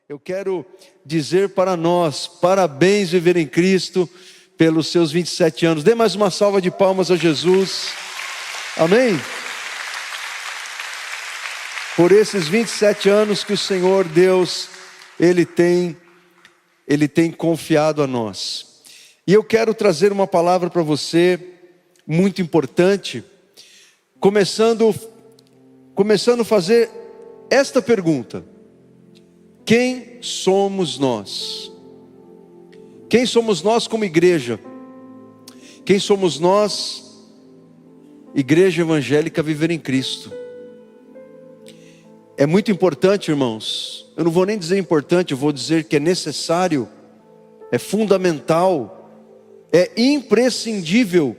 Eu quero dizer para nós, parabéns, Viver em Cristo, pelos seus 27 anos. Dê mais uma salva de palmas a Jesus. Amém? Por esses 27 anos que o Senhor Deus, Ele tem confiado a nós. E eu quero trazer uma palavra para você, muito importante, começando a fazer esta pergunta: quem somos nós? Quem somos nós como igreja? Quem somos nós, Igreja Evangélica Viver em Cristo? É muito importante, irmãos. Eu não vou nem dizer importante, eu vou dizer que é necessário, é fundamental, é imprescindível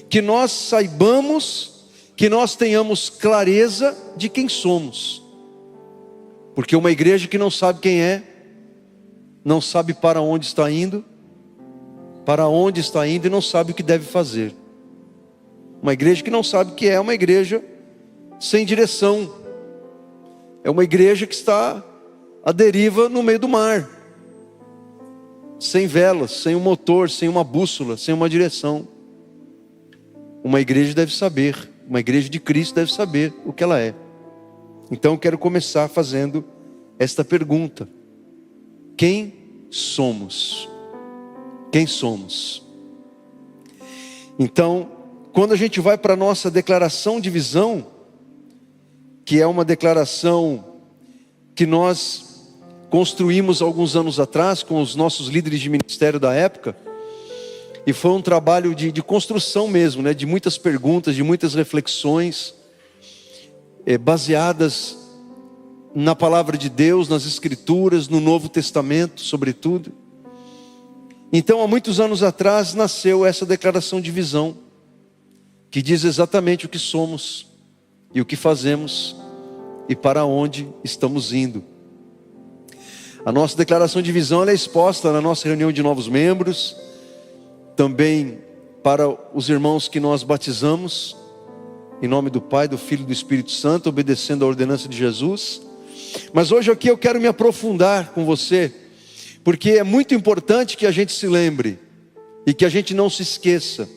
que nós saibamos, que nós tenhamos clareza de quem somos. Porque uma igreja que não sabe quem é, não sabe para onde está indo e não sabe o que deve fazer. Uma igreja que não sabe o que é uma igreja sem direção. É uma igreja que está à deriva no meio do mar, sem velas, sem um motor, sem uma bússola, sem uma direção. Uma igreja deve saber, uma igreja de Cristo deve saber o que ela é. Então eu quero começar fazendo esta pergunta: quem somos? Quem somos? Então, quando a gente vai para a nossa declaração de visão, que é uma declaração que nós construímos alguns anos atrás com os nossos líderes de ministério da época, e foi um trabalho de construção mesmo, né? De muitas perguntas, de muitas reflexões, baseadas na palavra de Deus, nas Escrituras, no Novo Testamento, sobretudo. Então, há muitos anos atrás, nasceu essa declaração de visão, que diz exatamente o que somos, e o que fazemos, e para onde estamos indo. A nossa declaração de visão ela é exposta na nossa reunião de novos membros, também para os irmãos que nós batizamos, em nome do Pai, do Filho e do Espírito Santo, obedecendo a ordenança de Jesus. Mas hoje aqui eu quero me aprofundar com você, porque é muito importante que a gente se lembre, e que a gente não se esqueça.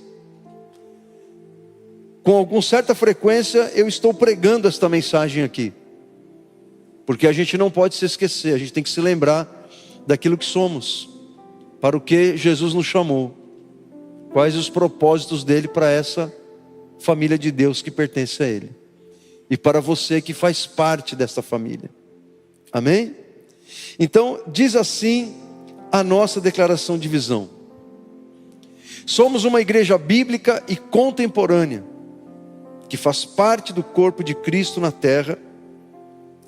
Com alguma certa frequência eu estou pregando esta mensagem aqui, porque a gente não pode se esquecer, a gente tem que se lembrar daquilo que somos, para o que Jesus nos chamou, quais os propósitos dele para essa família de Deus que pertence a ele, e para você que faz parte dessa família. Amém? Então diz assim a nossa declaração de visão: somos uma igreja bíblica e contemporânea, que faz parte do corpo de Cristo na terra,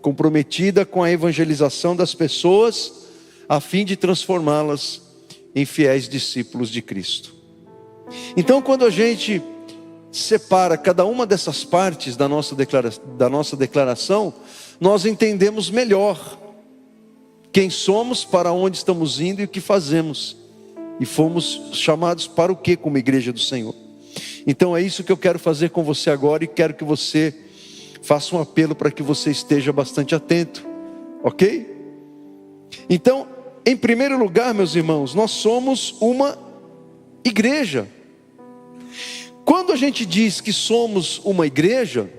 comprometida com a evangelização das pessoas, a fim de transformá-las em fiéis discípulos de Cristo. Então, quando a gente separa cada uma dessas partes da nossa declaração, nós entendemos melhor quem somos, para onde estamos indo e o que fazemos. E fomos chamados para o que como igreja do Senhor. Então é isso que eu quero fazer com você agora, e quero que você faça um apelo para que você esteja bastante atento, ok? Então, em primeiro lugar, meus irmãos, nós somos uma igreja. Quando a gente diz que somos uma igreja,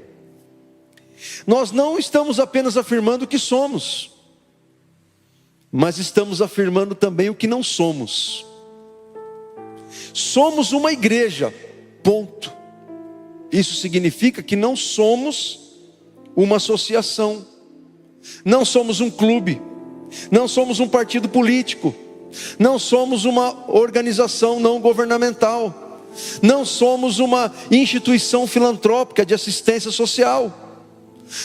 nós não estamos apenas afirmando que somos, mas estamos afirmando também o que não somos. Somos uma igreja, ponto. Isso significa que não somos uma associação, não somos um clube, não somos um partido político, não somos uma organização não governamental, não somos uma instituição filantrópica de assistência social,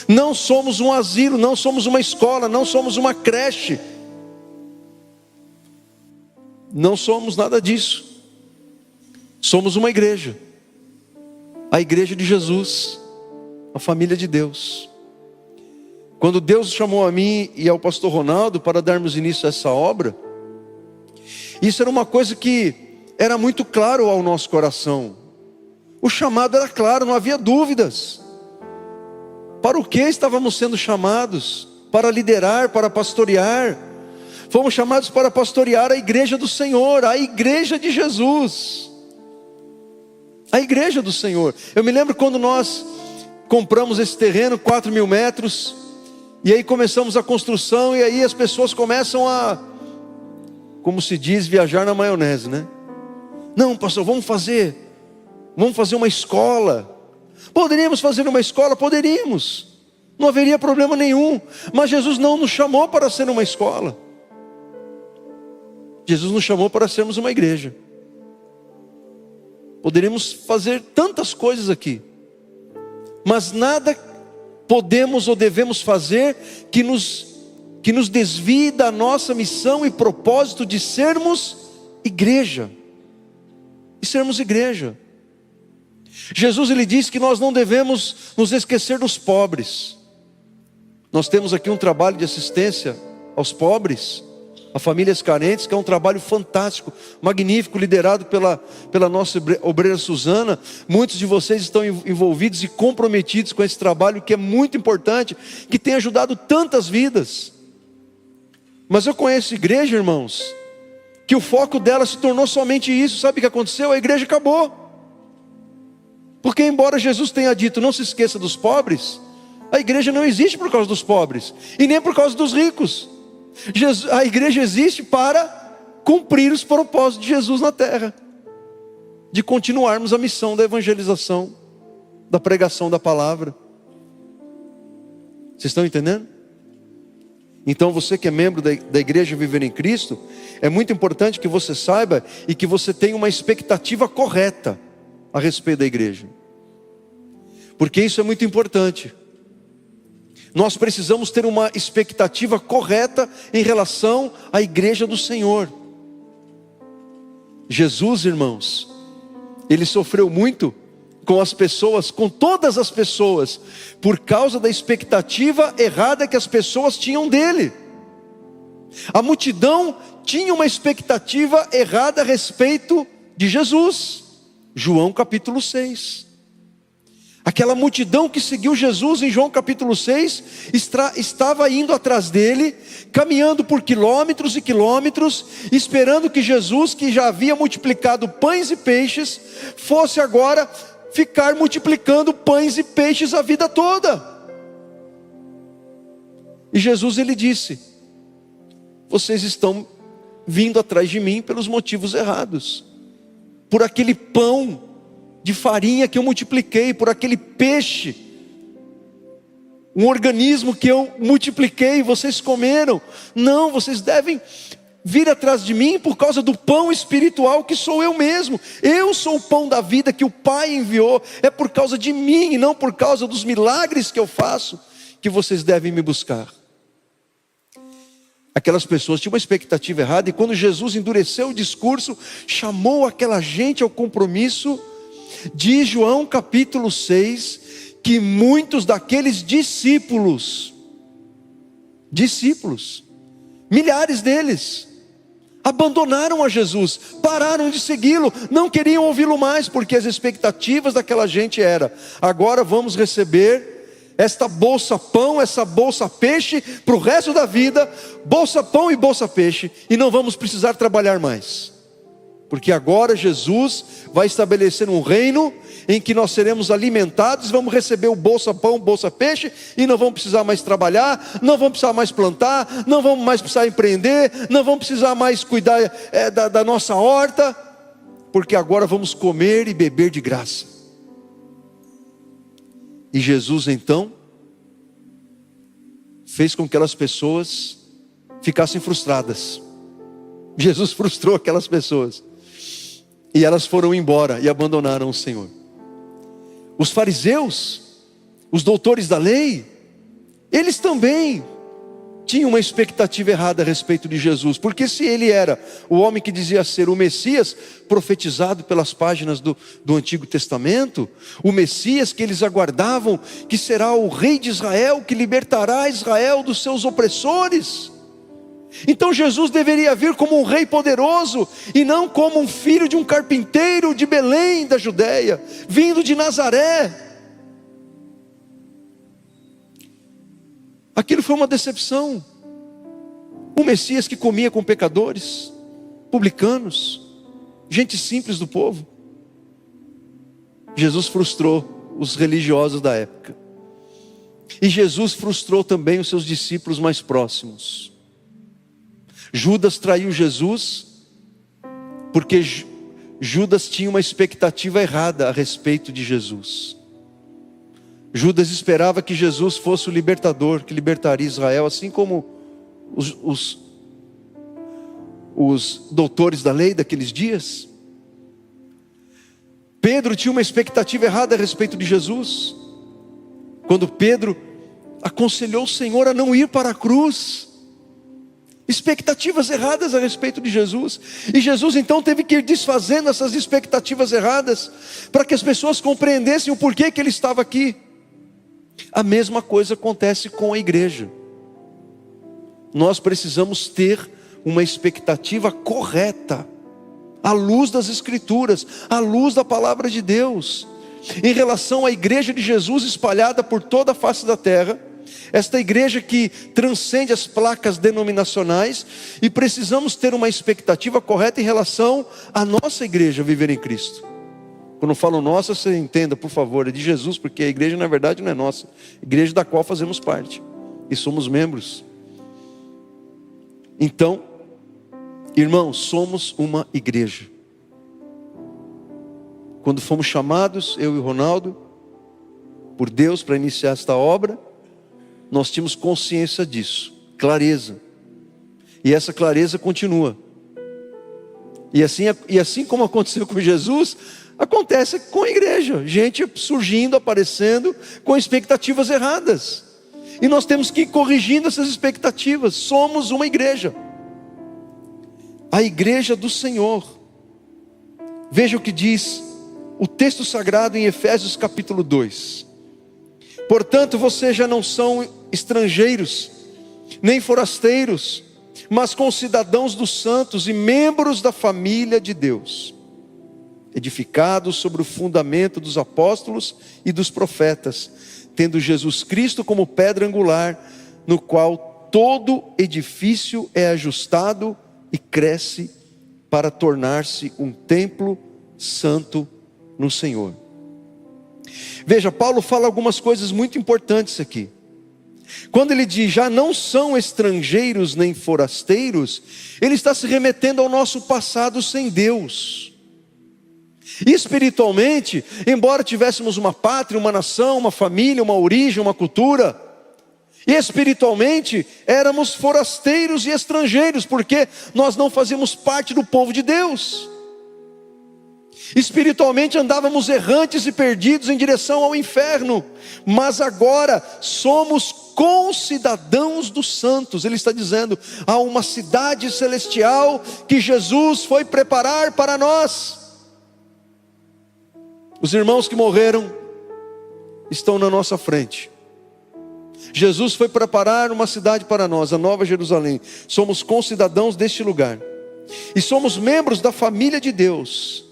não somos um asilo, não somos uma escola, não somos uma creche, não somos nada disso. Somos uma igreja, a igreja de Jesus, a família de Deus. Quando Deus chamou a mim e ao pastor Ronaldo para darmos início a essa obra, isso era uma coisa que era muito claro ao nosso coração. O chamado era claro, não havia dúvidas. Para o que estávamos sendo chamados? para liderar, para pastorear. Fomos chamados para pastorear a igreja do Senhor, a igreja de Jesus. A igreja do Senhor. Eu me lembro quando nós compramos esse terreno, 4.000 metros, e aí começamos a construção, e aí as pessoas começam a, como se diz, viajar na maionese, né? Não, pastor, vamos fazer uma escola. Poderíamos fazer uma escola? Poderíamos, não haveria problema nenhum, mas Jesus não nos chamou para ser uma escola. Jesus nos chamou para sermos uma igreja. Poderíamos fazer tantas coisas aqui, mas nada podemos ou devemos fazer que nos desvie da nossa missão e propósito de sermos igreja. E sermos igreja. Jesus, ele diz que nós não devemos nos esquecer dos pobres. Nós temos aqui um trabalho de assistência aos pobres, a famílias carentes, que é um trabalho fantástico, magnífico, liderado pela nossa obreira Suzana. Muitos de vocês estão envolvidos e comprometidos com esse trabalho, que é muito importante, que tem ajudado tantas vidas. Mas eu conheço igreja, irmãos, que o foco dela se tornou somente isso. Sabe o que aconteceu? A igreja acabou. Porque embora Jesus tenha dito, não se esqueça dos pobres, a igreja não existe por causa dos pobres, e nem por causa dos ricos. A igreja existe para cumprir os propósitos de Jesus na terra, de continuarmos a missão da evangelização, da pregação da palavra. Vocês estão entendendo? Então você que é membro da igreja Viver em Cristo, é muito importante que você saiba e que você tenha uma expectativa correta a respeito da igreja, porque isso é muito importante. Nós precisamos ter uma expectativa correta em relação à igreja do Senhor. Jesus, irmãos, ele sofreu muito com as pessoas, com todas as pessoas, por causa da expectativa errada que as pessoas tinham dele. A multidão tinha uma expectativa errada a respeito de Jesus. João capítulo 6. Aquela multidão que seguiu Jesus em João capítulo 6, estava indo atrás dele, caminhando por quilômetros e quilômetros, esperando que Jesus, que já havia multiplicado pães e peixes, fosse agora ficar multiplicando pães e peixes a vida toda. E Jesus, ele disse: vocês estão vindo atrás de mim pelos motivos errados, por aquele pão de farinha que eu multipliquei, por aquele peixe, um organismo que eu multipliquei, vocês comeram. Não, vocês devem vir atrás de mim por causa do pão espiritual que sou eu mesmo. Eu sou o pão da vida que o Pai enviou. É por causa de mim e não por causa dos milagres que eu faço que vocês devem me buscar. Aquelas pessoas tinham uma expectativa errada, e quando Jesus endureceu o discurso, chamou aquela gente ao compromisso. Diz João capítulo 6, que muitos daqueles discípulos, milhares deles, abandonaram a Jesus, pararam de segui-lo, não queriam ouvi-lo mais, porque as expectativas daquela gente era: agora vamos receber esta bolsa pão, essa bolsa peixe para o resto da vida, bolsa pão e bolsa peixe, e não vamos precisar trabalhar mais. Porque agora Jesus vai estabelecer um reino em que nós seremos alimentados, vamos receber o bolsa pão, bolsa peixe, e não vamos precisar mais trabalhar, não vamos precisar mais plantar, não vamos mais precisar empreender, não vamos precisar mais cuidar da nossa horta, porque agora vamos comer e beber de graça. E Jesus então fez com que aquelas pessoas ficassem frustradas. Jesus frustrou aquelas pessoas, e elas foram embora e abandonaram o Senhor. Os fariseus, os doutores da lei, eles também tinham uma expectativa errada a respeito de Jesus, porque se ele era o homem que dizia ser o Messias, profetizado pelas páginas do Antigo Testamento, o Messias que eles aguardavam, que será o rei de Israel, que libertará Israel dos seus opressores, então Jesus deveria vir como um rei poderoso, e não como um filho de um carpinteiro de Belém da Judéia, vindo de Nazaré. Aquilo foi uma decepção. Um Messias que comia com pecadores, publicanos, gente simples do povo. Jesus frustrou os religiosos da época. E Jesus frustrou também os seus discípulos mais próximos. Judas traiu Jesus porque Judas tinha uma expectativa errada a respeito de Jesus. Judas esperava que Jesus fosse o libertador, que libertaria Israel, assim como os doutores da lei daqueles dias. Pedro tinha uma expectativa errada a respeito de Jesus, quando Pedro aconselhou o Senhor a não ir para a cruz. Expectativas erradas a respeito de Jesus. E Jesus então teve que ir desfazendo essas expectativas erradas, para que as pessoas compreendessem o porquê que ele estava aqui. A mesma coisa acontece com a igreja. Nós precisamos ter uma expectativa correta, à luz das Escrituras, à luz da palavra de Deus, em relação à igreja de Jesus espalhada por toda a face da terra. Esta igreja que transcende as placas denominacionais, e precisamos ter uma expectativa correta em relação à nossa igreja viver em Cristo. Quando eu falo nossa, você entenda, por favor, é de Jesus, porque a igreja na verdade não é nossa, é a igreja da qual fazemos parte e somos membros. Então, irmãos, somos uma igreja. Quando fomos chamados, eu e o Ronaldo, por Deus para iniciar esta obra, nós tínhamos consciência disso, clareza. E essa clareza continua. E assim como aconteceu com Jesus, acontece com a igreja. Gente surgindo, aparecendo, com expectativas erradas. E nós temos que ir corrigindo essas expectativas. Somos uma igreja. A igreja do Senhor. Veja o que diz o texto sagrado em Efésios capítulo 2. Portanto, vocês já não são estrangeiros, nem forasteiros, mas concidadãos dos santos e membros da família de Deus, edificados sobre o fundamento dos apóstolos e dos profetas, tendo Jesus Cristo como pedra angular, no qual todo edifício é ajustado e cresce para tornar-se um templo santo no Senhor. Veja, Paulo fala algumas coisas muito importantes aqui. Quando ele diz, já não são estrangeiros nem forasteiros, ele está se remetendo ao nosso passado sem Deus. Espiritualmente, embora tivéssemos uma pátria, uma nação, uma família, uma origem, uma cultura, espiritualmente éramos forasteiros e estrangeiros, porque nós não fazíamos parte do povo de Deus. Espiritualmente andávamos errantes e perdidos em direção ao inferno, mas agora somos concidadãos dos santos. Ele está dizendo, há uma cidade celestial que Jesus foi preparar para nós. Os irmãos que morreram estão na nossa frente. Jesus foi preparar uma cidade para nós, a Nova Jerusalém. Somos concidadãos deste lugar. E somos membros da família de Deus.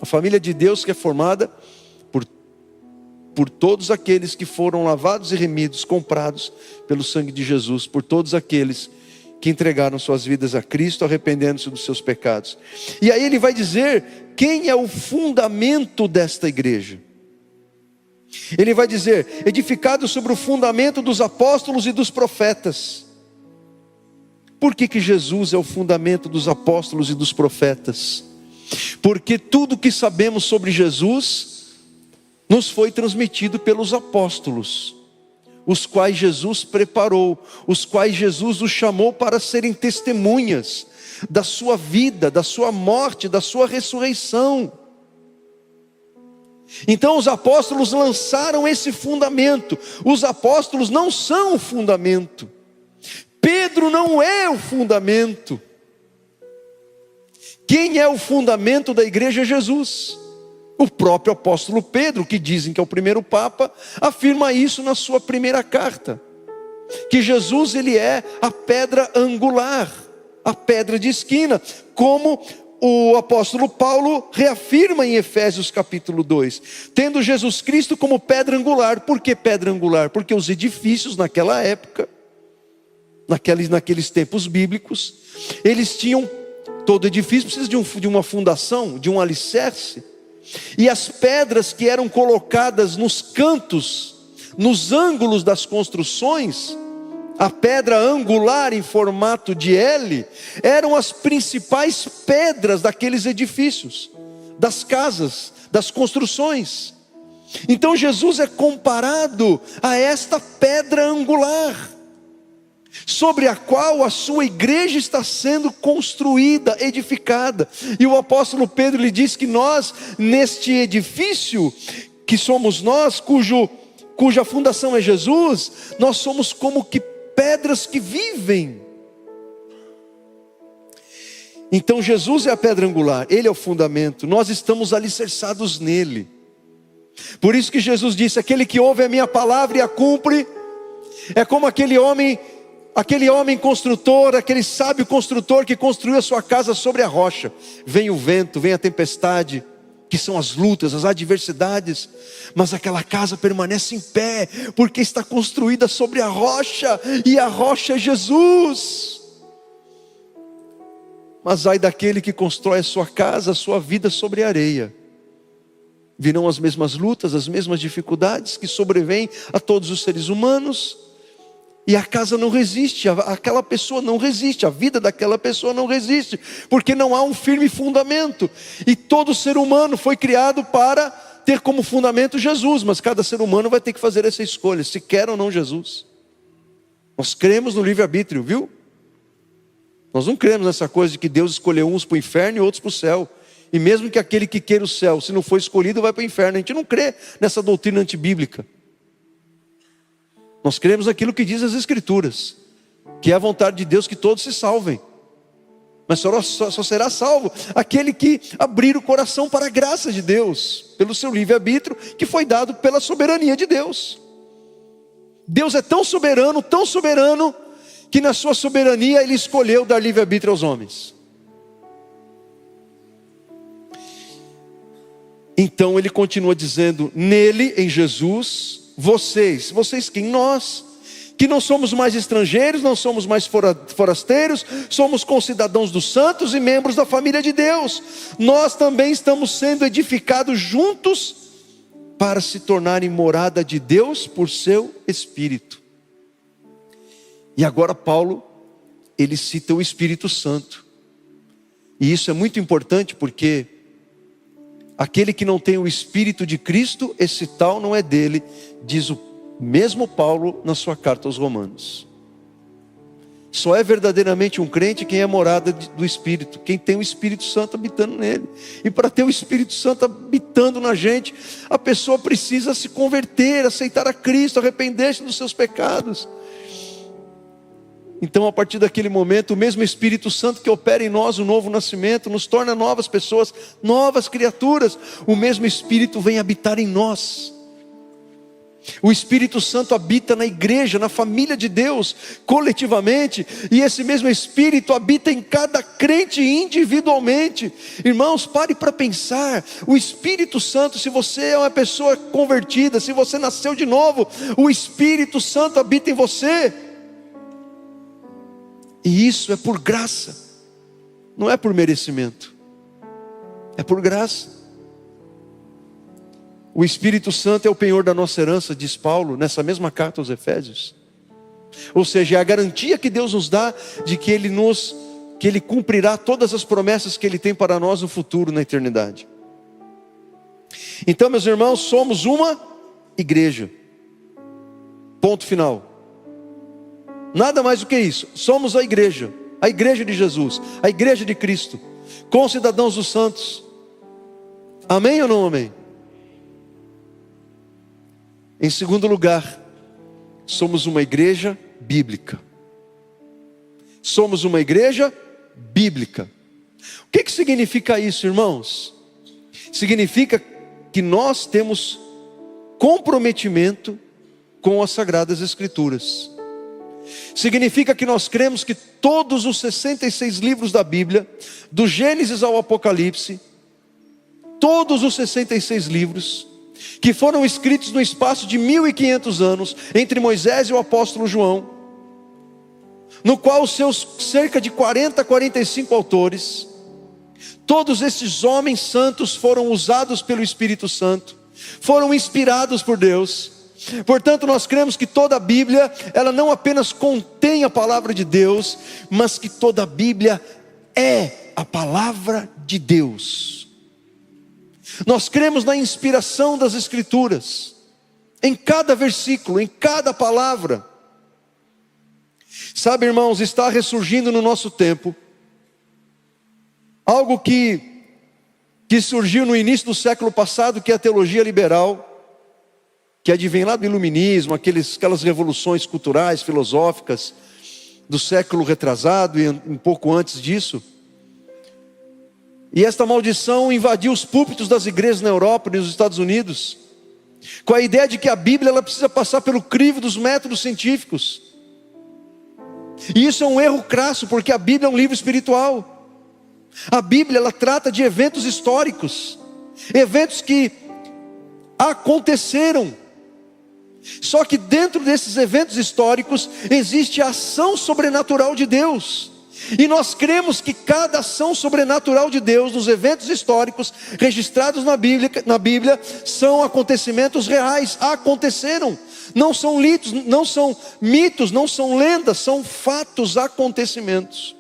A família de Deus que é formada por todos aqueles que foram lavados e remidos, comprados pelo sangue de Jesus. Por todos aqueles que entregaram suas vidas a Cristo, arrependendo-se dos seus pecados. E aí ele vai dizer quem é o fundamento desta igreja. Ele vai dizer, edificado sobre o fundamento dos apóstolos e dos profetas. Por que Jesus é o fundamento dos apóstolos e dos profetas? Porque tudo que sabemos sobre Jesus nos foi transmitido pelos apóstolos, os quais Jesus preparou, os quais Jesus os chamou para serem testemunhas da sua vida, da sua morte, da sua ressurreição. Então os apóstolos lançaram esse fundamento. Os apóstolos não são o fundamento. Pedro não é o fundamento. Quem é o fundamento da igreja é Jesus. O próprio apóstolo Pedro, que dizem que é o primeiro papa, afirma isso na sua primeira carta. Que Jesus ele é a pedra angular, a pedra de esquina, como o apóstolo Paulo reafirma em Efésios capítulo 2, tendo Jesus Cristo como pedra angular. Por que pedra angular? Porque os edifícios naquela época, naqueles tempos bíblicos, eles tinham, todo edifício precisa de uma fundação, de um alicerce, e as pedras que eram colocadas nos cantos, nos ângulos das construções, a pedra angular em formato de L, eram as principais pedras daqueles edifícios, das casas, das construções. Então Jesus é comparado a esta pedra angular, sobre a qual a sua igreja está sendo construída, edificada. E o apóstolo Pedro lhe diz que nós, neste edifício, que somos nós, cuja fundação é Jesus, nós somos como que pedras que vivem. Então Jesus é a pedra angular, Ele é o fundamento, nós estamos alicerçados nele. Por isso que Jesus disse: aquele que ouve a minha palavra e a cumpre, é como aquele homem construtor, aquele sábio construtor que construiu a sua casa sobre a rocha. Vem o vento, vem a tempestade, que são as lutas, as adversidades, mas aquela casa permanece em pé, porque está construída sobre a rocha, e a rocha é Jesus. Mas ai daquele que constrói a sua casa, a sua vida sobre a areia. Virão as mesmas lutas, as mesmas dificuldades que sobrevêm a todos os seres humanos, e a casa não resiste, aquela pessoa não resiste, a vida daquela pessoa não resiste, porque não há um firme fundamento. E todo ser humano foi criado para ter como fundamento Jesus, mas cada ser humano vai ter que fazer essa escolha, se quer ou não Jesus. Nós cremos no livre-arbítrio, viu? Nós não cremos nessa coisa de que Deus escolheu uns para o inferno e outros para o céu. E mesmo que aquele que queira o céu, se não for escolhido, vai para o inferno. A gente não crê nessa doutrina antibíblica. Nós cremos naquilo que diz as Escrituras, que é a vontade de Deus que todos se salvem. Mas só será salvo aquele que abrir o coração para a graça de Deus, pelo seu livre-arbítrio, que foi dado pela soberania de Deus. Deus é tão soberano, que na sua soberania Ele escolheu dar livre-arbítrio aos homens. Então Ele continua dizendo: nele, em Jesus, vocês quem? Nós, que não somos mais estrangeiros, não somos mais forasteiros, somos concidadãos dos santos e membros da família de Deus. Nós também estamos sendo edificados juntos para se tornarem morada de Deus por seu Espírito. E agora Paulo, ele cita o Espírito Santo. E isso é muito importante, porque aquele que não tem o Espírito de Cristo, esse tal não é dele, diz o mesmo Paulo na sua carta aos Romanos. Só é verdadeiramente um crente quem é morada do Espírito, quem tem o Espírito Santo habitando nele. E para ter o Espírito Santo habitando na gente, a pessoa precisa se converter, aceitar a Cristo, arrepender-se dos seus pecados. Então, a partir daquele momento, o mesmo Espírito Santo que opera em nós o novo nascimento, nos torna novas pessoas, novas criaturas. O mesmo Espírito vem habitar em nós. O Espírito Santo habita na igreja, na família de Deus, coletivamente. E esse mesmo Espírito habita em cada crente individualmente. Irmãos, pare para pensar. O Espírito Santo, se você é uma pessoa convertida, se você nasceu de novo, o Espírito Santo habita em você. E isso é por graça, não é por merecimento, é por graça. O Espírito Santo é o penhor da nossa herança, diz Paulo, nessa mesma carta aos Efésios. Ou seja, é a garantia que Deus nos dá de que Ele cumprirá todas as promessas que Ele tem para nós no futuro, na eternidade. Então, meus irmãos, somos uma igreja. Ponto final. Nada mais do que isso. Somos a igreja de Jesus, a igreja de Cristo, concidadãos dos santos. Amém ou não amém? Em segundo lugar, somos uma igreja bíblica. Somos uma igreja bíblica. O que significa isso, irmãos? Significa que nós temos comprometimento com as Sagradas Escrituras. Significa que nós cremos que todos os 66 livros da Bíblia, do Gênesis ao Apocalipse, todos os 66 livros, que foram escritos no espaço de 1500 anos, entre Moisés e o apóstolo João, no qual os seus cerca de 40, 45 autores, todos esses homens santos foram usados pelo Espírito Santo, foram inspirados por Deus. Portanto, nós cremos que toda a Bíblia, ela não apenas contém a palavra de Deus, mas que toda a Bíblia é a palavra de Deus. Nós cremos na inspiração das Escrituras, em cada versículo, em cada palavra. Sabe, irmãos, está ressurgindo no nosso tempo algo que surgiu no início do século passado, que é a teologia liberal, que advém lá do iluminismo, aquelas revoluções culturais, filosóficas do século retrasado e um pouco antes disso. E esta maldição invadiu os púlpitos das igrejas na Europa e nos Estados Unidos, com a ideia de que a Bíblia ela precisa passar pelo crivo dos métodos científicos. E isso é um erro crasso, porque a Bíblia é um livro espiritual. A Bíblia ela trata de eventos históricos, eventos que aconteceram. Só que dentro desses eventos históricos existe a ação sobrenatural de Deus. E nós cremos que cada ação sobrenatural de Deus nos eventos históricos registrados na Bíblia são acontecimentos reais, aconteceram. Não são mitos, não são lendas, são fatos, acontecimentos.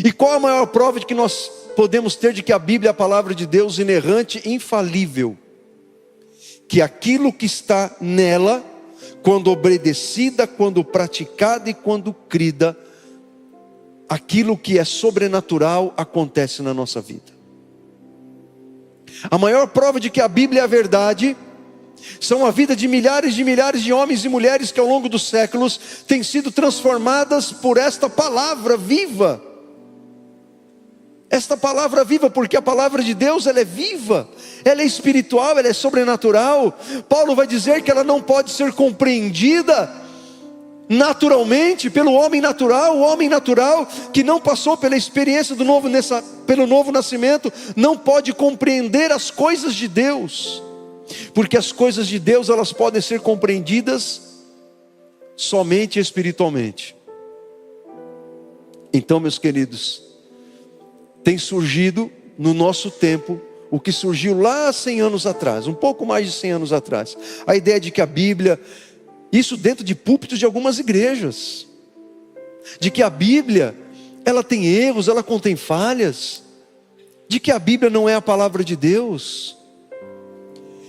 E qual a maior prova de que nós podemos ter de que a Bíblia é a palavra de Deus inerrante, infalível? Que aquilo que está nela, quando obedecida, quando praticada e quando crida, aquilo que é sobrenatural acontece na nossa vida. A maior prova de que a Bíblia é a verdade são a vida de milhares de homens e mulheres que ao longo dos séculos têm sido transformadas por esta palavra viva. Esta palavra viva, porque a palavra de Deus ela é viva, ela é espiritual, ela é sobrenatural. Paulo vai dizer que ela não pode ser compreendida naturalmente pelo homem natural. O homem natural que não passou pela experiência pelo novo nascimento não pode compreender as coisas de Deus, porque as coisas de Deus elas podem ser compreendidas somente espiritualmente. Então, meus queridos, tem surgido no nosso tempo o que surgiu lá 100 anos atrás, um pouco mais de 100 anos atrás, a ideia de que a Bíblia, isso dentro de púlpitos de algumas igrejas, de que a Bíblia ela tem erros, ela contém falhas, de que a Bíblia não é a palavra de Deus.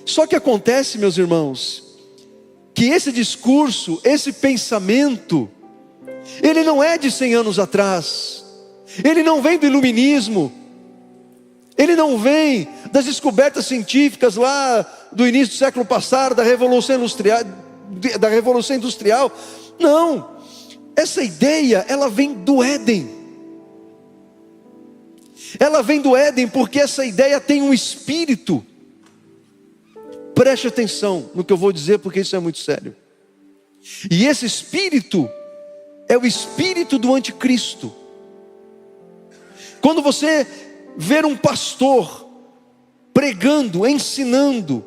Só que acontece, meus irmãos, que esse discurso, esse pensamento, ele não é de 100 anos atrás, ele não vem do iluminismo, ele não vem das descobertas científicas lá do início do século passado, da Revolução Industrial. Não, essa ideia ela vem do Éden. Ela vem do Éden porque essa ideia tem um espírito. Preste atenção no que eu vou dizer, porque isso é muito sério. E esse espírito é o espírito do anticristo. Quando você ver um pastor pregando, ensinando,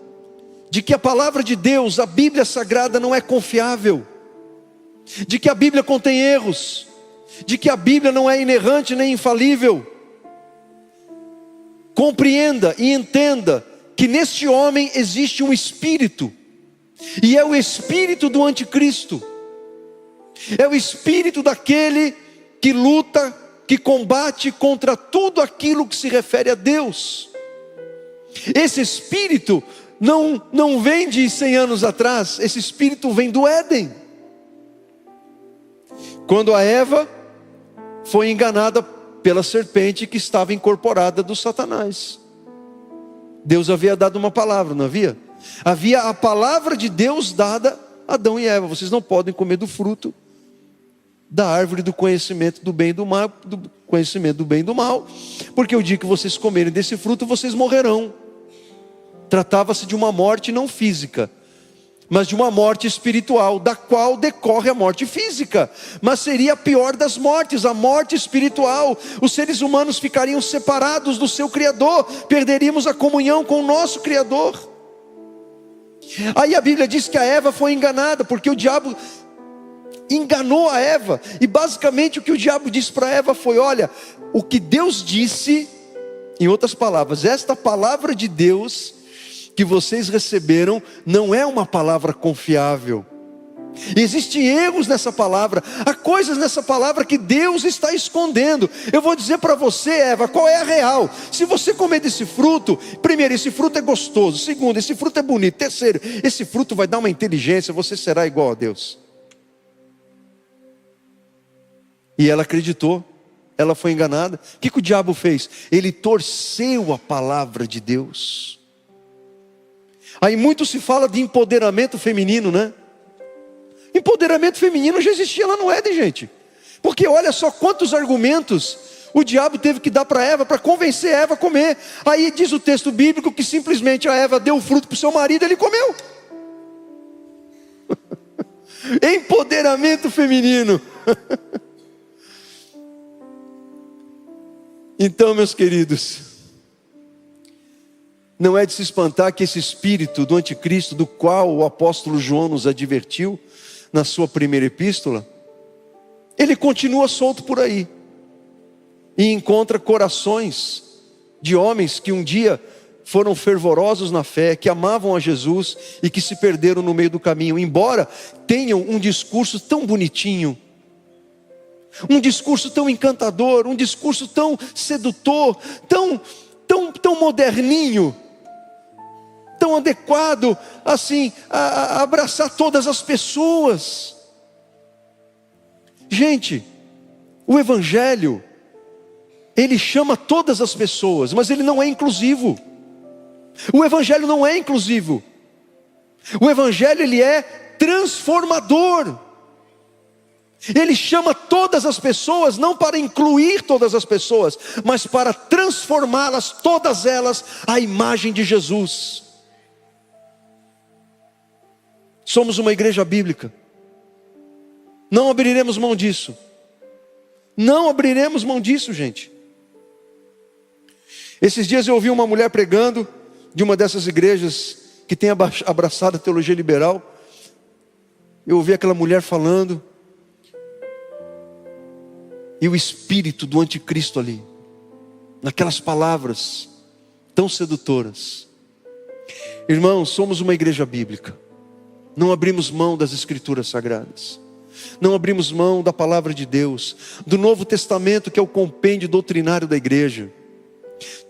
de que a palavra de Deus, a Bíblia Sagrada não é confiável, de que a Bíblia contém erros, de que a Bíblia não é inerrante nem infalível, compreenda e entenda que neste homem existe um espírito, e é o espírito do anticristo, é o espírito daquele que luta, que combate contra tudo aquilo que se refere a Deus. Esse espírito não vem de 100 anos atrás, esse espírito vem do Éden. Quando a Eva foi enganada pela serpente que estava incorporada do Satanás, Deus havia dado uma palavra, não havia? Havia a palavra de Deus dada a Adão e Eva: vocês não podem comer do fruto da árvore do conhecimento do bem e do mal, porque o dia que vocês comerem desse fruto, vocês morrerão. Tratava-se de uma morte não física, mas de uma morte espiritual, da qual decorre a morte física. Mas seria a pior das mortes, a morte espiritual. Os seres humanos ficariam separados do seu Criador, perderíamos a comunhão com o nosso Criador. Aí a Bíblia diz que a Eva foi enganada, porque o diabo enganou a Eva. E basicamente o que o diabo disse para Eva foi: olha, o que Deus disse, em outras palavras, esta palavra de Deus que vocês receberam não é uma palavra confiável. Existem erros nessa palavra, há coisas nessa palavra que Deus está escondendo. Eu vou dizer para você, Eva, qual é a real. Se você comer desse fruto, primeiro, esse fruto é gostoso. Segundo, esse fruto é bonito. Terceiro, esse fruto vai dar uma inteligência, você será igual a Deus. E ela acreditou, ela foi enganada. O que o diabo fez? Ele torceu a palavra de Deus. Aí muito se fala de empoderamento feminino, né? Empoderamento feminino já existia lá no Éden, gente. Porque olha só quantos argumentos o diabo teve que dar para Eva, para convencer Eva a comer. Aí diz o texto bíblico que simplesmente a Eva deu o fruto para o seu marido e ele comeu. Empoderamento feminino. Então, meus queridos, não é de se espantar que esse espírito do anticristo, do qual o apóstolo João nos advertiu na sua primeira epístola, ele continua solto por aí e encontra corações de homens que um dia foram fervorosos na fé, que amavam a Jesus e que se perderam no meio do caminho, embora tenham um discurso tão bonitinho, um discurso tão encantador, um discurso tão sedutor, tão moderninho, tão adequado, assim, a abraçar todas as pessoas. Gente, o Evangelho, ele chama todas as pessoas, mas ele não é inclusivo. O Evangelho não é inclusivo. O Evangelho, ele é transformador. Ele chama todas as pessoas, não para incluir todas as pessoas, mas para transformá-las, todas elas, à imagem de Jesus. Somos uma igreja bíblica. Não abriremos mão disso. Não abriremos mão disso, gente. Esses dias eu ouvi uma mulher pregando, de uma dessas igrejas que tem abraçado a teologia liberal. Eu ouvi aquela mulher falando, e o espírito do anticristo ali, naquelas palavras tão sedutoras. Irmãos, somos uma igreja bíblica. Não abrimos mão das escrituras sagradas. Não abrimos mão da palavra de Deus, do Novo Testamento, que é o compêndio doutrinário da igreja.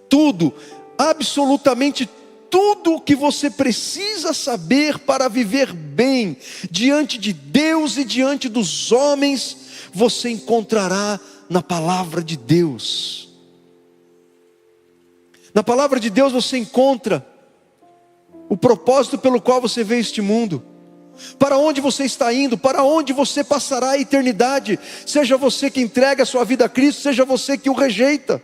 Tudo, absolutamente tudo o que você precisa saber para viver bem diante de Deus e diante dos homens, você encontrará na palavra de Deus. Na palavra de Deus você encontra o propósito pelo qual você veio a este mundo, para onde você está indo, para onde você passará a eternidade, seja você que entrega a sua vida a Cristo, seja você que o rejeita.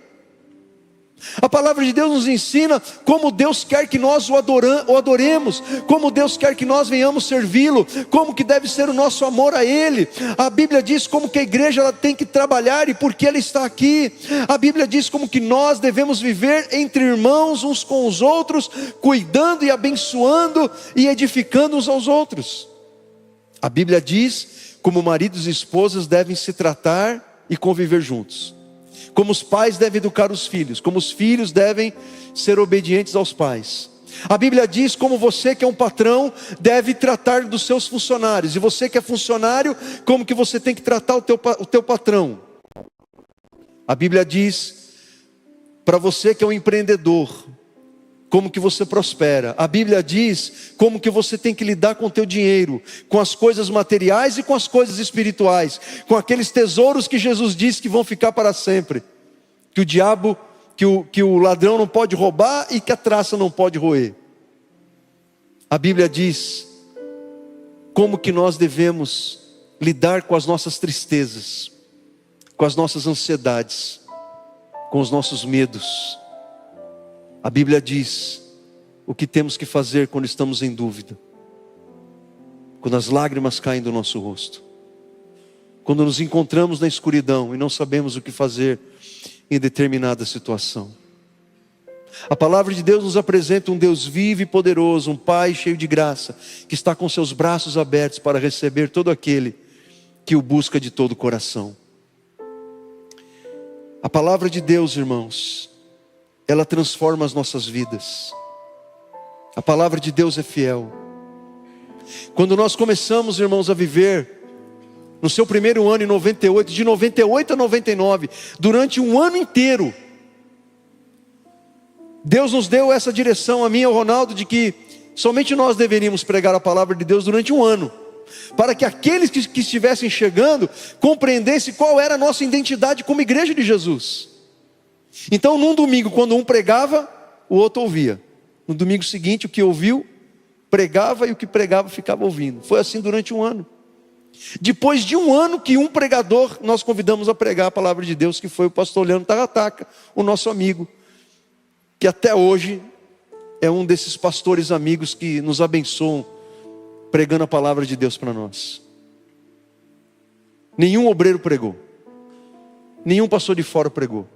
A palavra de Deus nos ensina como Deus quer que nós o adoremos, como Deus quer que nós venhamos servi-lo, como que deve ser o nosso amor a Ele. A Bíblia diz como que a igreja ela tem que trabalhar e por que ela está aqui. A Bíblia diz como que nós devemos viver entre irmãos uns com os outros, cuidando e abençoando e edificando uns aos outros. A Bíblia diz como maridos e esposas devem se tratar e conviver juntos, como os pais devem educar os filhos, como os filhos devem ser obedientes aos pais. A Bíblia diz como você que é um patrão deve tratar dos seus funcionários, e você que é funcionário, como que você tem que tratar o teu patrão. A Bíblia diz para você que é um empreendedor, como que você prospera. A Bíblia diz como que você tem que lidar com o teu dinheiro, com as coisas materiais e com as coisas espirituais, com aqueles tesouros que Jesus disse que vão ficar para sempre, que o diabo, que o ladrão não pode roubar e que a traça não pode roer. A Bíblia diz como que nós devemos lidar com as nossas tristezas, com as nossas ansiedades, com os nossos medos. A Bíblia diz o que temos que fazer quando estamos em dúvida. quando as lágrimas caem do nosso rosto, quando nos encontramos na escuridão e não sabemos o que fazer em determinada situação. A palavra de Deus nos apresenta um Deus vivo e poderoso, um Pai cheio de graça, que está com seus braços abertos para receber todo aquele que o busca de todo o coração. A palavra de Deus, irmãos, ela transforma as nossas vidas. A palavra de Deus é fiel. Quando nós começamos, irmãos, a viver no seu primeiro ano em 98, de 98 a 99, durante um ano inteiro, Deus nos deu essa direção, a mim e ao Ronaldo, de que somente nós deveríamos pregar a palavra de Deus durante um ano, para que aqueles que estivessem chegando compreendessem qual era a nossa identidade como igreja de Jesus. Então, num domingo, quando um pregava, o outro ouvia. No domingo seguinte, o que ouviu, pregava, e o que pregava ficava ouvindo. Foi assim durante um ano. Depois de um ano que um pregador, nós convidamos a pregar a palavra de Deus, que foi o pastor Leandro Tarataca, o nosso amigo, que até hoje é um desses pastores amigos que nos abençoam, pregando a palavra de Deus para nós. Nenhum obreiro pregou, nenhum pastor de fora pregou,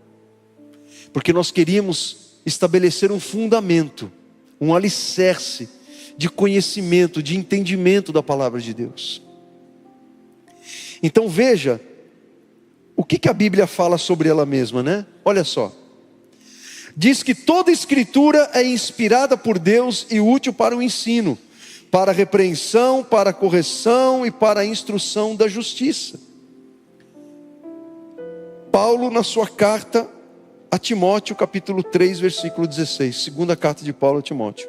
porque nós queríamos estabelecer um fundamento, um alicerce de conhecimento, de entendimento da palavra de Deus. Então veja, o que a Bíblia fala sobre ela mesma, né? Olha só. Diz que toda escritura é inspirada por Deus e útil para o ensino, para a repreensão, para a correção e para a instrução da justiça. Paulo, na sua carta a Timóteo, capítulo 3, versículo 16, segunda carta de Paulo a Timóteo.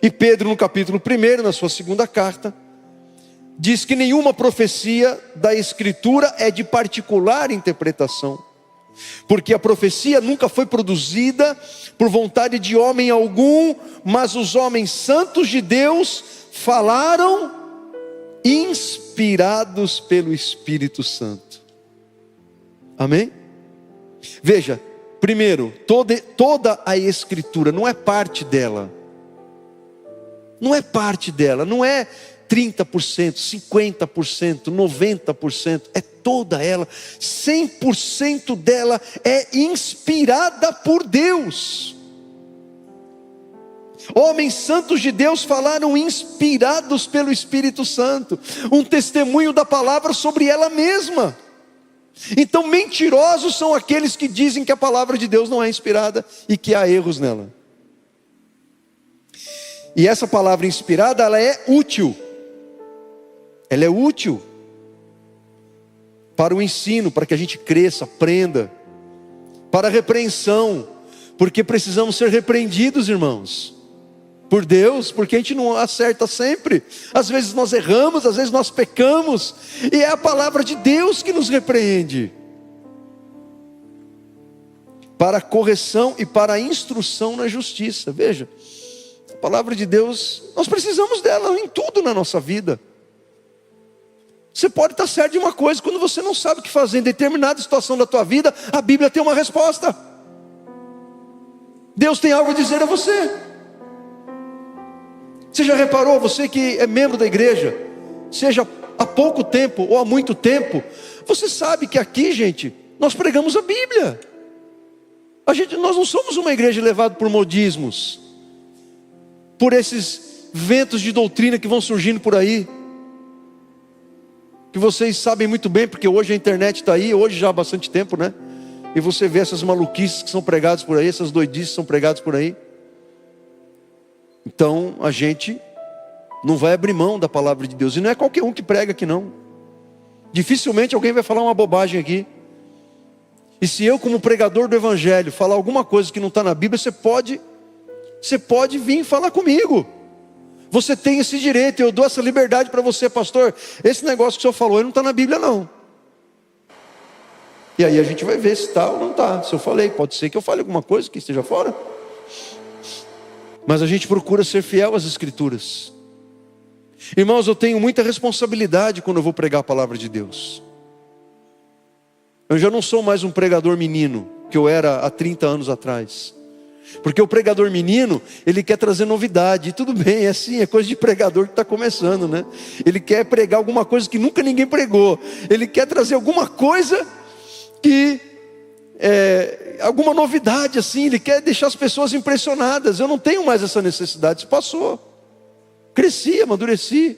E Pedro, no capítulo 1, na sua segunda carta, diz que nenhuma profecia da Escritura é de particular interpretação, porque a profecia nunca foi produzida por vontade de homem algum, mas os homens santos de Deus falaram inspirados pelo Espírito Santo. Amém? Veja, primeiro, toda a Escritura não é parte dela. Não é parte dela, não é 30%, 50%, 90%, é toda ela, 100% dela é inspirada por Deus. Homens santos de Deus falaram inspirados pelo Espírito Santo, um testemunho da palavra sobre ela mesma. Então mentirosos são aqueles que dizem que a palavra de Deus não é inspirada e que há erros nela. E essa palavra inspirada, ela é útil. Ela é útil para o ensino, para que a gente cresça, aprenda, para a repreensão, porque precisamos ser repreendidos, irmãos, por Deus, porque a gente não acerta sempre. Às vezes nós erramos, às vezes nós pecamos, e é a palavra de Deus que nos repreende. Para a correção e para a instrução na justiça. Veja, a palavra de Deus, nós precisamos dela em tudo na nossa vida. Você pode estar certo de uma coisa, quando você não sabe o que fazer em determinada situação da tua vida, a Bíblia tem uma resposta. Deus tem algo a dizer a você. Você já reparou, você que é membro da igreja, seja há pouco tempo ou há muito tempo, você sabe que aqui, gente, nós pregamos a Bíblia. Nós não somos uma igreja levada por modismos, por esses ventos de doutrina que vão surgindo por aí, que vocês sabem muito bem, porque hoje a internet está aí, hoje já há bastante tempo, né? E você vê essas maluquices que são pregadas por aí, essas doidices que são pregadas por aí. Então a gente não vai abrir mão da palavra de Deus, e não é qualquer um que prega aqui não. Dificilmente alguém vai falar uma bobagem aqui. E se eu, como pregador do Evangelho, falar alguma coisa que não está na Bíblia, você pode vir falar comigo. Você tem esse direito, eu dou essa liberdade para você, pastor. Esse negócio que o senhor falou, não está na Bíblia não. E aí a gente vai ver se está ou não está. Se eu falei, pode ser que eu fale alguma coisa que esteja fora. Mas a gente procura ser fiel às Escrituras. Irmãos, eu tenho muita responsabilidade quando eu vou pregar a palavra de Deus. Eu já não sou mais um pregador menino, que eu era há 30 anos atrás. Porque o pregador menino, ele quer trazer novidade. E tudo bem, é assim, é coisa de pregador que está começando, né? Ele quer pregar alguma coisa que nunca ninguém pregou. Ele quer trazer alguma coisa que alguma novidade assim. Ele quer deixar as pessoas impressionadas. Eu não tenho mais essa necessidade, isso passou. Cresci, amadureci.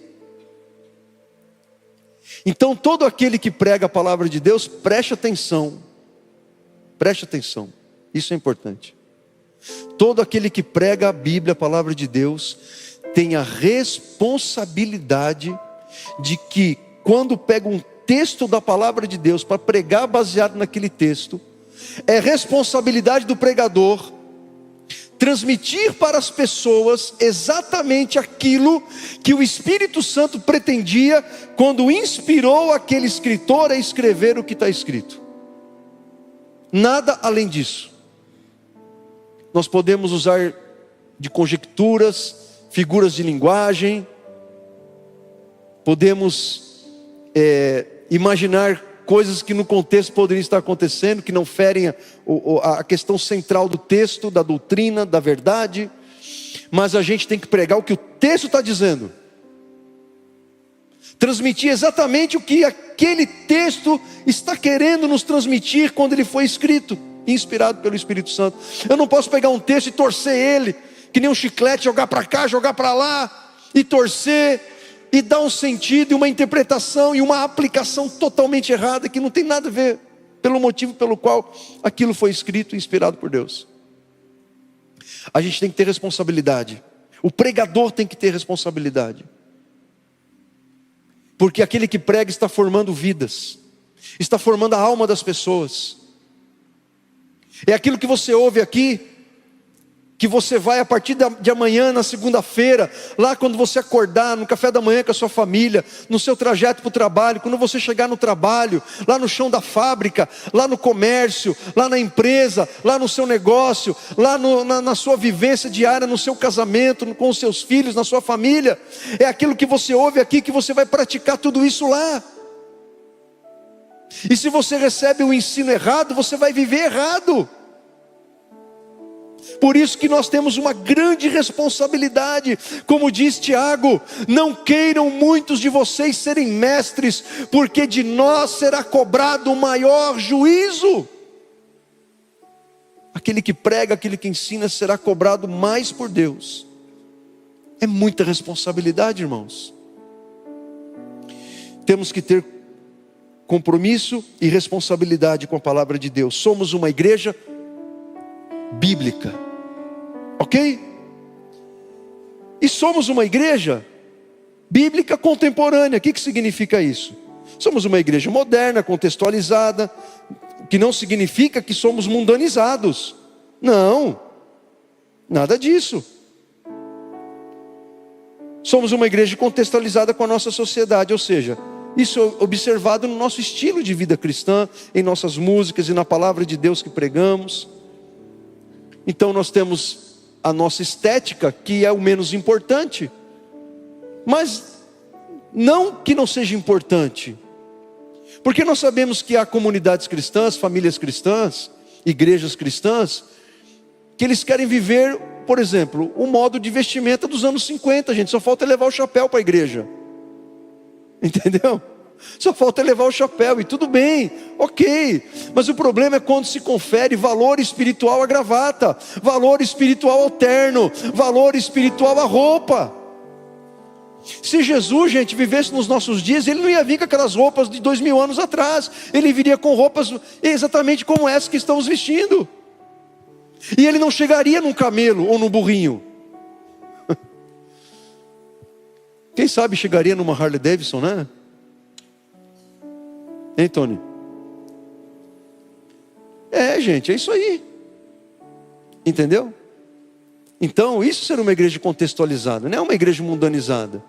Então todo aquele que prega a palavra de Deus, preste atenção. Preste atenção, isso é importante. Todo aquele que prega a Bíblia, a palavra de Deus, tem a responsabilidade de que quando pega um texto da palavra de Deus para pregar baseado naquele texto, é responsabilidade do pregador transmitir para as pessoas exatamente aquilo que o Espírito Santo pretendia quando inspirou aquele escritor a escrever o que está escrito. Nada além disso. Nós podemos usar de conjecturas, figuras de linguagem, podemos imaginar coisas que no contexto poderiam estar acontecendo, que não ferem a questão central do texto, da doutrina, da verdade, mas a gente tem que pregar o que o texto está dizendo, transmitir exatamente o que aquele texto está querendo nos transmitir quando ele foi escrito, inspirado pelo Espírito Santo. Eu não posso pegar um texto e torcer ele, que nem um chiclete, jogar para cá, jogar para lá, e torcer, e dar um sentido, e uma interpretação, e uma aplicação totalmente errada, que não tem nada a ver, pelo motivo pelo qual aquilo foi escrito e inspirado por Deus. A gente tem que ter responsabilidade, o pregador tem que ter responsabilidade, porque aquele que prega está formando vidas, está formando a alma das pessoas. É aquilo que você ouve aqui, que você vai a partir de amanhã, na segunda-feira, lá quando você acordar, no café da manhã com a sua família, no seu trajeto para o trabalho, quando você chegar no trabalho, lá no chão da fábrica, lá no comércio, lá na empresa, lá no seu negócio, lá na sua vivência diária, no seu casamento, com os seus filhos, na sua família. É aquilo que você ouve aqui, que você vai praticar tudo isso lá. E se você recebe o ensino errado, você vai viver errado. Por isso que nós temos uma grande responsabilidade, como diz Tiago: não queiram muitos de vocês serem mestres, porque de nós será cobrado o maior juízo. Aquele que prega, aquele que ensina, será cobrado mais por Deus. É muita responsabilidade, irmãos. Temos que ter compromisso e responsabilidade com a palavra de Deus. Somos uma igreja bíblica, ok? E somos uma igreja bíblica contemporânea. O que significa isso? Somos uma igreja moderna, contextualizada, que não significa que somos mundanizados. Não, nada disso. Somos uma igreja contextualizada com a nossa sociedade, ou seja, isso é observado no nosso estilo de vida cristã, em nossas músicas e na palavra de Deus que pregamos. Então nós temos a nossa estética, que é o menos importante, mas não que não seja importante, porque nós sabemos que há comunidades cristãs, famílias cristãs, igrejas cristãs, que eles querem viver, por exemplo, o modo de vestimenta dos anos 50, gente, só falta levar o chapéu para a igreja. Entendeu? Só falta levar o chapéu, e tudo bem, ok. Mas o problema é quando se confere valor espiritual à gravata, valor espiritual ao terno, valor espiritual à roupa. Se Jesus, gente, vivesse nos nossos dias, ele não ia vir com aquelas roupas de 2000 anos atrás. Ele viria com roupas exatamente como essas que estamos vestindo. E ele não chegaria num camelo ou num burrinho. Quem sabe chegaria numa Harley Davidson, né? Hein, Tony? Gente, é isso aí. Entendeu? Então, isso ser uma igreja contextualizada, não é uma igreja mundanizada.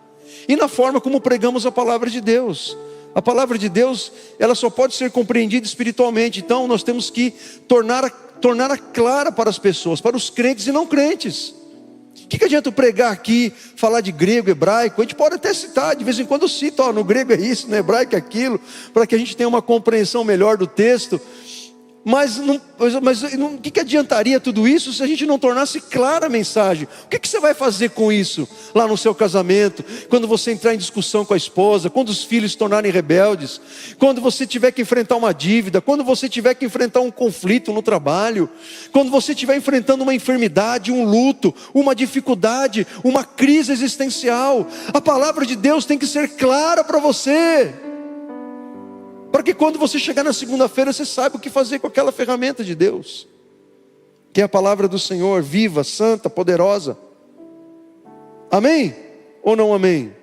E na forma como pregamos a palavra de Deus. A palavra de Deus, ela só pode ser compreendida espiritualmente. Então, nós temos que torná-la clara para as pessoas, para os crentes e não crentes. O que adianta eu pregar aqui, falar de grego, hebraico? A gente pode até citar, de vez em quando eu cito, no grego é isso, no hebraico é aquilo, para que a gente tenha uma compreensão melhor do texto. Mas o que adiantaria tudo isso se a gente não tornasse clara a mensagem? O que você vai fazer com isso lá no seu casamento? Quando você entrar em discussão com a esposa, quando os filhos se tornarem rebeldes, quando você tiver que enfrentar uma dívida, quando você tiver que enfrentar um conflito no trabalho, quando você estiver enfrentando uma enfermidade, um luto, uma dificuldade, uma crise existencial, a palavra de Deus tem que ser clara para você, para que quando você chegar na segunda-feira, você saiba o que fazer com aquela ferramenta de Deus, que é a palavra do Senhor, viva, santa, poderosa. Amém? Ou não amém?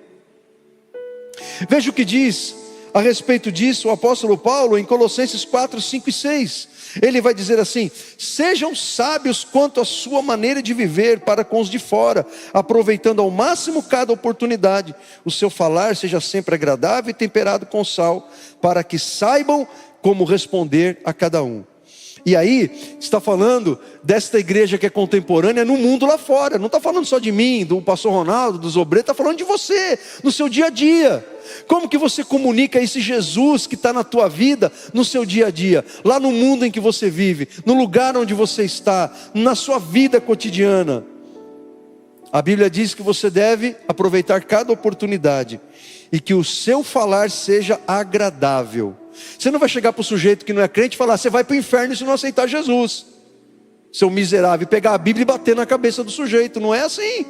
Veja o que diz a respeito disso o apóstolo Paulo em Colossenses 4, 5 e 6. Ele vai dizer assim: sejam sábios quanto à sua maneira de viver para com os de fora, aproveitando ao máximo cada oportunidade. O seu falar seja sempre agradável e temperado com sal, para que saibam como responder a cada um. E aí, está falando desta igreja que é contemporânea no mundo lá fora. Não está falando só de mim, do pastor Ronaldo, dos obreiros, está falando de você, no seu dia a dia. Como que você comunica esse Jesus que está na tua vida, no seu dia a dia, lá no mundo em que você vive, no lugar onde você está, na sua vida cotidiana? A Bíblia diz que você deve aproveitar cada oportunidade e que o seu falar seja agradável. Você não vai chegar para o sujeito que não é crente e falar: você vai para o inferno se não aceitar Jesus, seu miserável, e pegar a Bíblia e bater na cabeça do sujeito. Não é assim.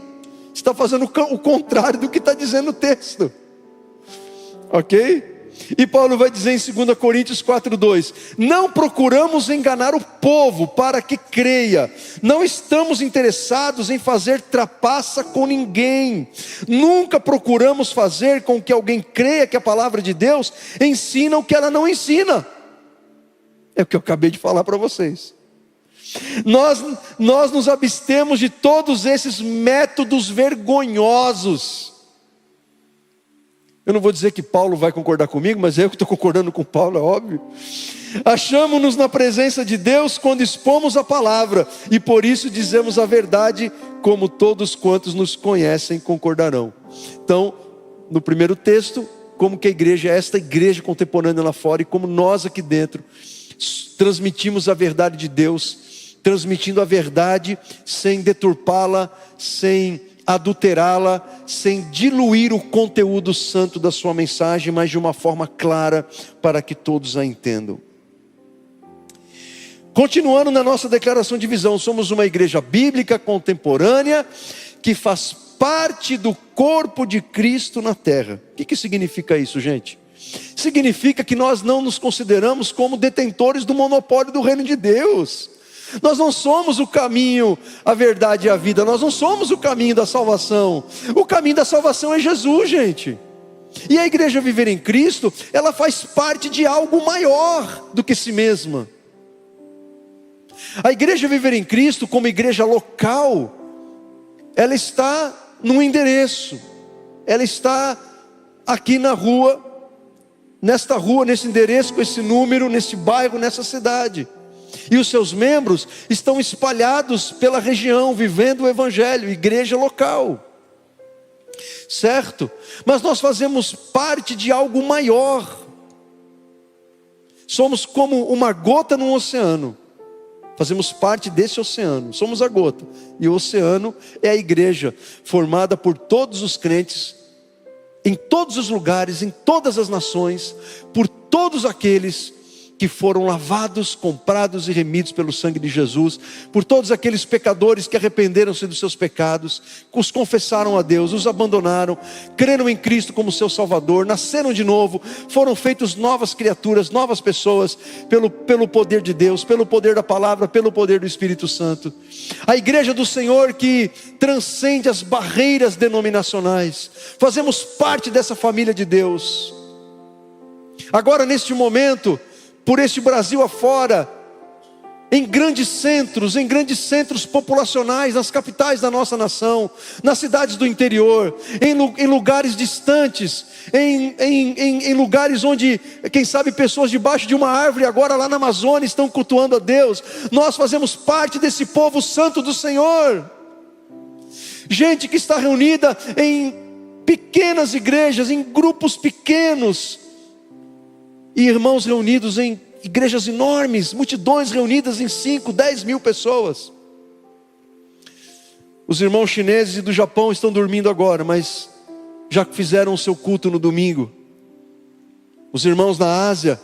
Você está fazendo o contrário do que está dizendo o texto. Ok? E Paulo vai dizer em 2 Coríntios 4:2: não procuramos enganar o povo para que creia, não estamos interessados em fazer trapaça com ninguém, nunca procuramos fazer com que alguém creia que a palavra de Deus ensina o que ela não ensina. É o que eu acabei de falar para vocês. Nós nos abstemos de todos esses métodos vergonhosos. Eu não vou dizer que Paulo vai concordar comigo, mas eu que estou concordando com Paulo, é óbvio. Achamos-nos na presença de Deus quando expomos a palavra, e por isso dizemos a verdade, como todos quantos nos conhecem concordarão. Então, no primeiro texto, como que a igreja é esta igreja contemporânea lá fora, e como nós aqui dentro transmitimos a verdade de Deus, transmitindo a verdade sem deturpá-la, sem adulterá-la, sem diluir o conteúdo santo da sua mensagem, mas de uma forma clara, para que todos a entendam. Continuando na nossa declaração de visão, somos uma igreja bíblica contemporânea, que faz parte do corpo de Cristo na terra. O que significa isso, gente? Significa que nós não nos consideramos como detentores do monopólio do reino de Deus. Nós não somos o caminho, a verdade e a vida. Nós não somos o caminho da salvação. O caminho da salvação é Jesus, gente. E a igreja Viver em Cristo, ela faz parte de algo maior do que si mesma. A igreja Viver em Cristo, como igreja local, ela está num endereço. Ela está aqui na rua, nesta rua, nesse endereço, com esse número, nesse bairro, nessa cidade. E os seus membros estão espalhados pela região, vivendo o evangelho, igreja local. Certo? Mas nós fazemos parte de algo maior. Somos como uma gota num oceano. Fazemos parte desse oceano, somos a gota. E o oceano é a igreja, formada por todos os crentes, em todos os lugares, em todas as nações, por todos aqueles que foram lavados, comprados e remidos pelo sangue de Jesus, por todos aqueles pecadores que arrependeram-se dos seus pecados, os confessaram a Deus, os abandonaram, creram em Cristo como seu Salvador, nasceram de novo, foram feitos novas criaturas, novas pessoas, pelo poder de Deus, pelo poder da palavra, pelo poder do Espírito Santo. A igreja do Senhor que transcende as barreiras denominacionais. Fazemos parte dessa família de Deus. Agora, neste momento, por este Brasil afora, em grandes centros populacionais, nas capitais da nossa nação, nas cidades do interior, em lugares distantes, em lugares onde, quem sabe, pessoas debaixo de uma árvore agora lá na Amazônia estão cultuando a Deus. Nós fazemos parte desse povo santo do Senhor. Gente que está reunida em pequenas igrejas, em grupos pequenos, e irmãos reunidos em igrejas enormes, multidões reunidas em 5, 10 mil pessoas. Os irmãos chineses e do Japão estão dormindo agora, mas já fizeram o seu culto no domingo. Os irmãos na Ásia.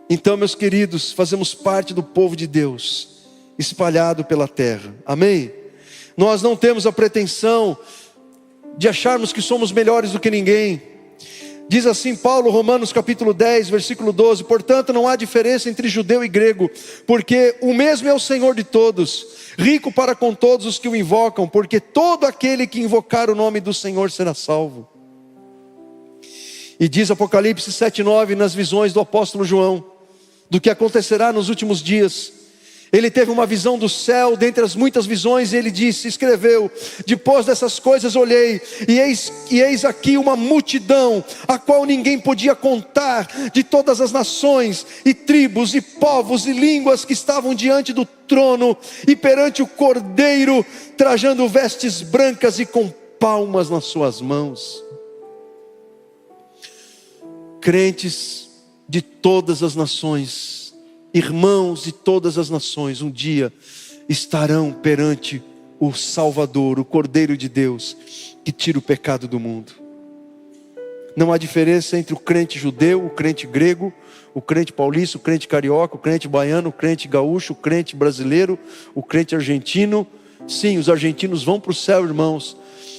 Então, meus queridos, fazemos parte do povo de Deus, espalhado pela terra. Amém? Nós não temos a pretensão de acharmos que somos melhores do que ninguém. Diz assim Paulo, Romanos capítulo 10, versículo 12: portanto não há diferença entre judeu e grego, porque o mesmo é o Senhor de todos, rico para com todos os que o invocam, porque todo aquele que invocar o nome do Senhor será salvo. E diz Apocalipse 7:9, nas visões do apóstolo João, do que acontecerá nos últimos dias. Ele teve uma visão do céu, dentre as muitas visões, e ele disse, escreveu: depois dessas coisas olhei, e eis aqui uma multidão, a qual ninguém podia contar, de todas as nações, e tribos, e povos, e línguas, que estavam diante do trono, e perante o Cordeiro, trajando vestes brancas, e com palmas nas suas mãos. Crentes de todas as nações, irmãos de todas as nações, um dia estarão perante o Salvador, o Cordeiro de Deus, que tira o pecado do mundo. Não há diferença entre o crente judeu, o crente grego, o crente paulista, o crente carioca, o crente baiano, o crente gaúcho, o crente brasileiro, o crente argentino. Sim, os argentinos vão para o céu, irmãos.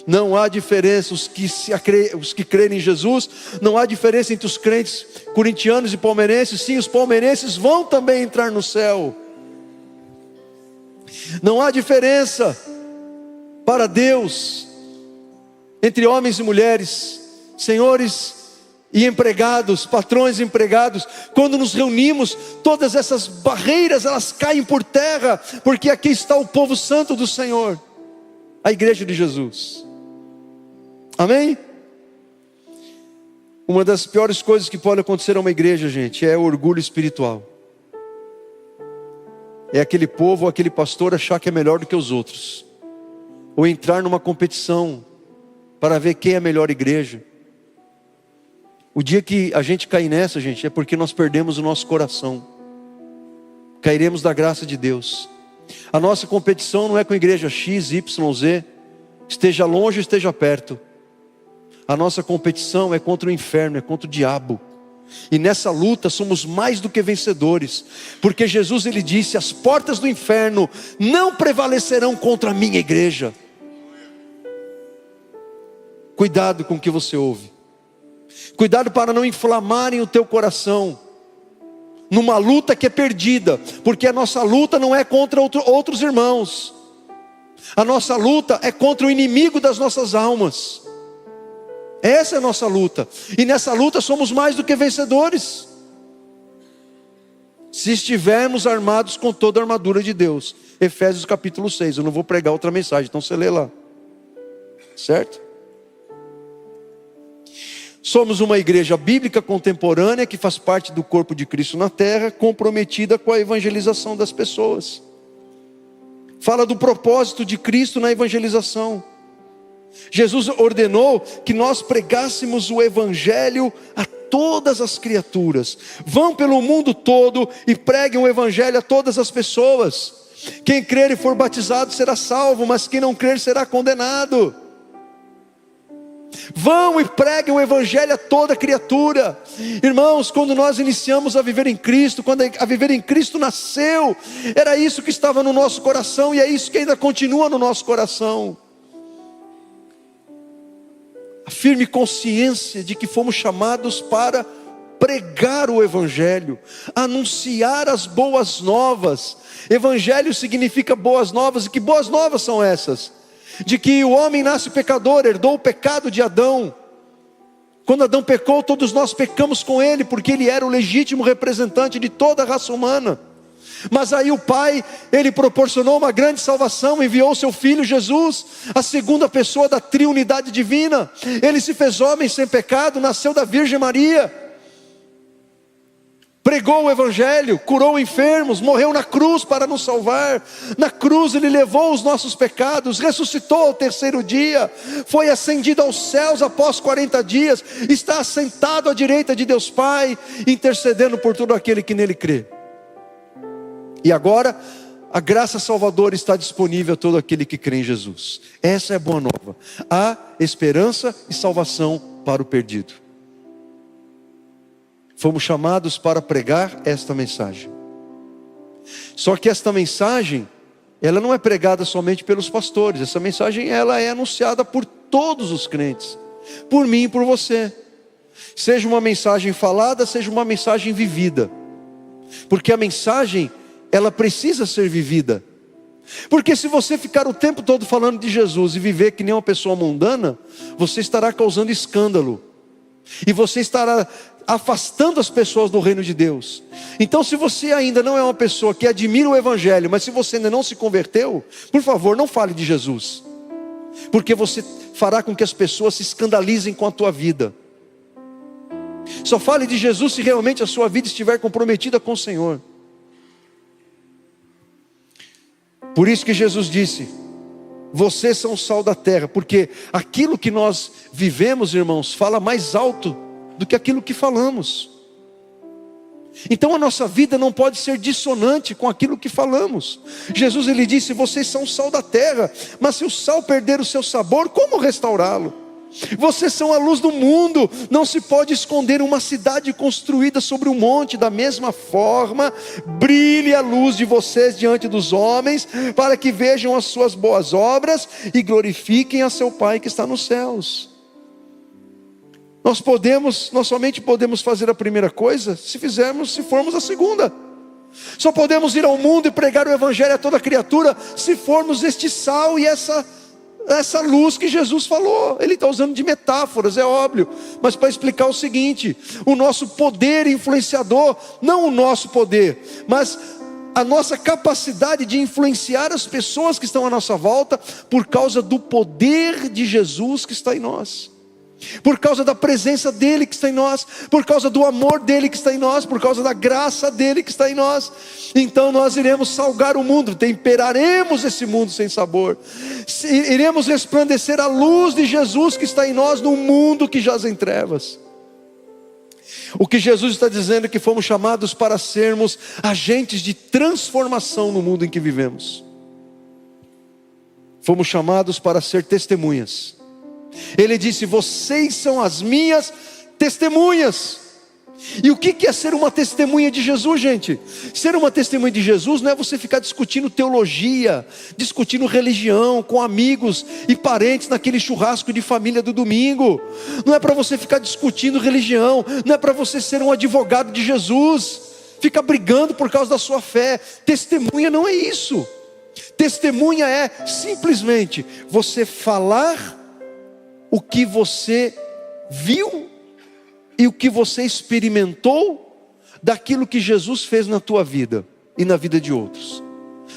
Não há diferença, os que crerem em Jesus, não há diferença entre os crentes corintianos e palmeirenses. Sim, os palmeirenses vão também entrar no céu. Não há diferença para Deus entre homens e mulheres, senhores e empregados, patrões e empregados. Quando nos reunimos, todas essas barreiras, elas caem por terra, porque aqui está o povo santo do Senhor, a igreja de Jesus. Amém? Uma das piores coisas que pode acontecer a uma igreja, gente, é o orgulho espiritual. É aquele povo ou aquele pastor achar que é melhor do que os outros, ou entrar numa competição para ver quem é a melhor igreja. O dia que a gente cair nessa, gente, é porque nós perdemos o nosso coração. Cairemos da graça de Deus. A nossa competição não é com a igreja X, Y, Z, esteja longe ou esteja perto. A nossa competição é contra o inferno, é contra o diabo. E nessa luta somos mais do que vencedores, porque Jesus, ele disse: as portas do inferno não prevalecerão contra a minha igreja. Cuidado com o que você ouve. Cuidado para não inflamarem o teu coração numa luta que é perdida, porque a nossa luta não é contra outros irmãos. A nossa luta é contra o inimigo das nossas almas. Essa é a nossa luta. E nessa luta somos mais do que vencedores, se estivermos armados com toda a armadura de Deus. Efésios capítulo 6. Eu não vou pregar outra mensagem, então você lê lá. Certo? Somos uma igreja bíblica contemporânea, que faz parte do corpo de Cristo na terra, comprometida com a evangelização das pessoas. Fala do propósito de Cristo na evangelização. Jesus ordenou que nós pregássemos o evangelho a todas as criaturas. Vão pelo mundo todo e preguem o evangelho a todas as pessoas. Quem crer e for batizado será salvo, mas quem não crer será condenado. Vão e preguem o evangelho a toda criatura. Irmãos, quando nós iniciamos a viver em Cristo, quando a viver em Cristo nasceu, era isso que estava no nosso coração, e é isso que ainda continua no nosso coração. A firme consciência de que fomos chamados para pregar o evangelho, anunciar as boas novas. Evangelho significa boas novas. E que boas novas são essas? De que o homem nasce pecador, herdou o pecado de Adão. Quando Adão pecou, todos nós pecamos com ele, porque ele era o legítimo representante de toda a raça humana. Mas aí o Pai, ele proporcionou uma grande salvação, enviou seu Filho Jesus, a segunda pessoa da triunidade divina. Ele se fez homem sem pecado, nasceu da Virgem Maria, pregou o evangelho, curou enfermos, morreu na cruz para nos salvar. Na cruz ele levou os nossos pecados, ressuscitou ao terceiro dia, foi ascendido aos céus após 40 dias, está assentado à direita de Deus Pai, intercedendo por todo aquele que nele crê. E agora a graça salvadora está disponível a todo aquele que crê em Jesus. Essa é a boa nova. Há esperança e salvação para o perdido. Fomos chamados para pregar esta mensagem. Só que esta mensagem, ela não é pregada somente pelos pastores. Essa mensagem, ela é anunciada por todos os crentes, por mim e por você. Seja uma mensagem falada, seja uma mensagem vivida. Porque a mensagem, ela precisa ser vivida. Porque se você ficar o tempo todo falando de Jesus e viver que nem uma pessoa mundana, você estará causando escândalo. E você estará afastando as pessoas do reino de Deus. Então, se você ainda não é uma pessoa que admira o evangelho, mas se você ainda não se converteu, por favor, não fale de Jesus. Porque você fará com que as pessoas se escandalizem com a tua vida. Só fale de Jesus se realmente a sua vida estiver comprometida com o Senhor. Por isso que Jesus disse: vocês são o sal da terra. Porque aquilo que nós vivemos, irmãos, fala mais alto do que aquilo que falamos. Então a nossa vida não pode ser dissonante com aquilo que falamos. Jesus, ele disse: vocês são o sal da terra, mas se o sal perder o seu sabor, como restaurá-lo? Vocês são a luz do mundo. Não se pode esconder uma cidade construída sobre um monte. Da mesma forma, brilhe a luz de vocês diante dos homens, para que vejam as suas boas obras e glorifiquem a seu Pai que está nos céus. Nós somente podemos fazer a primeira coisa se formos a segunda. Só podemos ir ao mundo e pregar o evangelho a toda criatura se formos este sal e essa luz que Jesus falou. Ele está usando de metáforas, é óbvio, mas para explicar o seguinte: o nosso poder influenciador, não o nosso poder, mas a nossa capacidade de influenciar as pessoas que estão à nossa volta, por causa do poder de Jesus que está em nós, por causa da presença dele que está em nós, por causa do amor dele que está em nós, por causa da graça dele que está em nós. Então nós iremos salgar o mundo, temperaremos esse mundo sem sabor, iremos resplandecer a luz de Jesus que está em nós num mundo que jaz em trevas. O que Jesus está dizendo é que fomos chamados para sermos agentes de transformação no mundo em que vivemos. Fomos chamados para ser testemunhas. Ele disse: vocês são as minhas testemunhas. E o que é ser uma testemunha de Jesus, gente? Ser uma testemunha de Jesus não é você ficar discutindo teologia, discutindo religião com amigos e parentes naquele churrasco de família do domingo. Não é para você ficar discutindo religião, não é para você ser um advogado de Jesus, fica brigando por causa da sua fé. Testemunha não é isso. Testemunha é simplesmente você falar o que você viu e o que você experimentou daquilo que Jesus fez na tua vida e na vida de outros.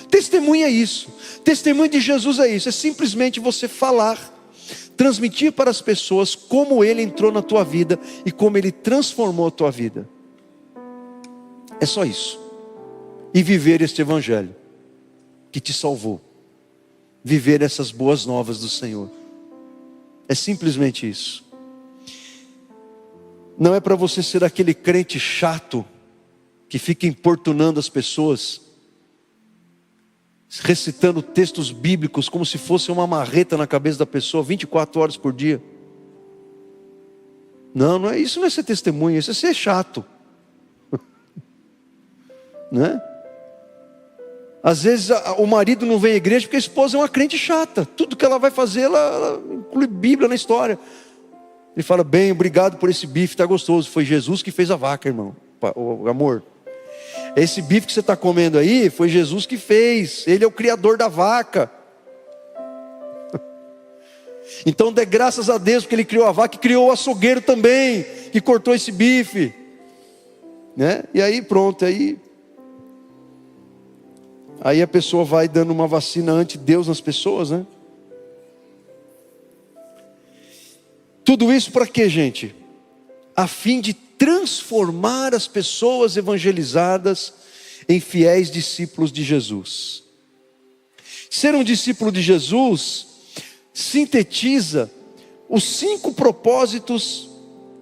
Testemunha é isso. Testemunha de Jesus é isso. É simplesmente você falar, transmitir para as pessoas como ele entrou na tua vida e como ele transformou a tua vida. É só isso. E viver este evangelho que te salvou. Viver essas boas novas do Senhor. É simplesmente isso. Não é para você ser aquele crente chato que fica importunando as pessoas, recitando textos bíblicos como se fosse uma marreta na cabeça da pessoa 24 horas por dia. Não é isso, não é ser testemunha, isso é ser chato. Né? Às vezes o marido não vem à igreja porque a esposa é uma crente chata. Tudo que ela vai fazer, ela inclui Bíblia na história. Ele fala: bem, obrigado por esse bife, está gostoso. Foi Jesus que fez a vaca, irmão, amor. Esse bife que você está comendo aí, foi Jesus que fez. Ele é o criador da vaca. Então dê graças a Deus porque ele criou a vaca e criou o açougueiro também, que cortou esse bife, né? E aí pronto, Aí a pessoa vai dando uma vacina anti-Deus nas pessoas, né? Tudo isso para quê, gente? A fim de transformar as pessoas evangelizadas em fiéis discípulos de Jesus. Ser um discípulo de Jesus sintetiza os 5 propósitos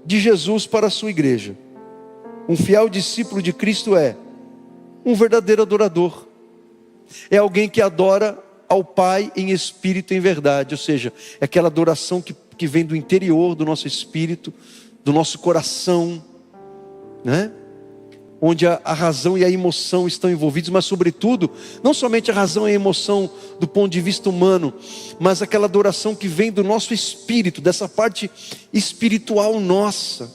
de Jesus para a sua igreja. Um fiel discípulo de Cristo é um verdadeiro adorador. É alguém que adora ao Pai em espírito e em verdade. Ou seja, é aquela adoração que vem do interior do nosso espírito, do nosso coração, né? Onde a razão e a emoção estão envolvidos, mas sobretudo, não somente a razão e a emoção do ponto de vista humano, mas aquela adoração que vem do nosso espírito, dessa parte espiritual nossa,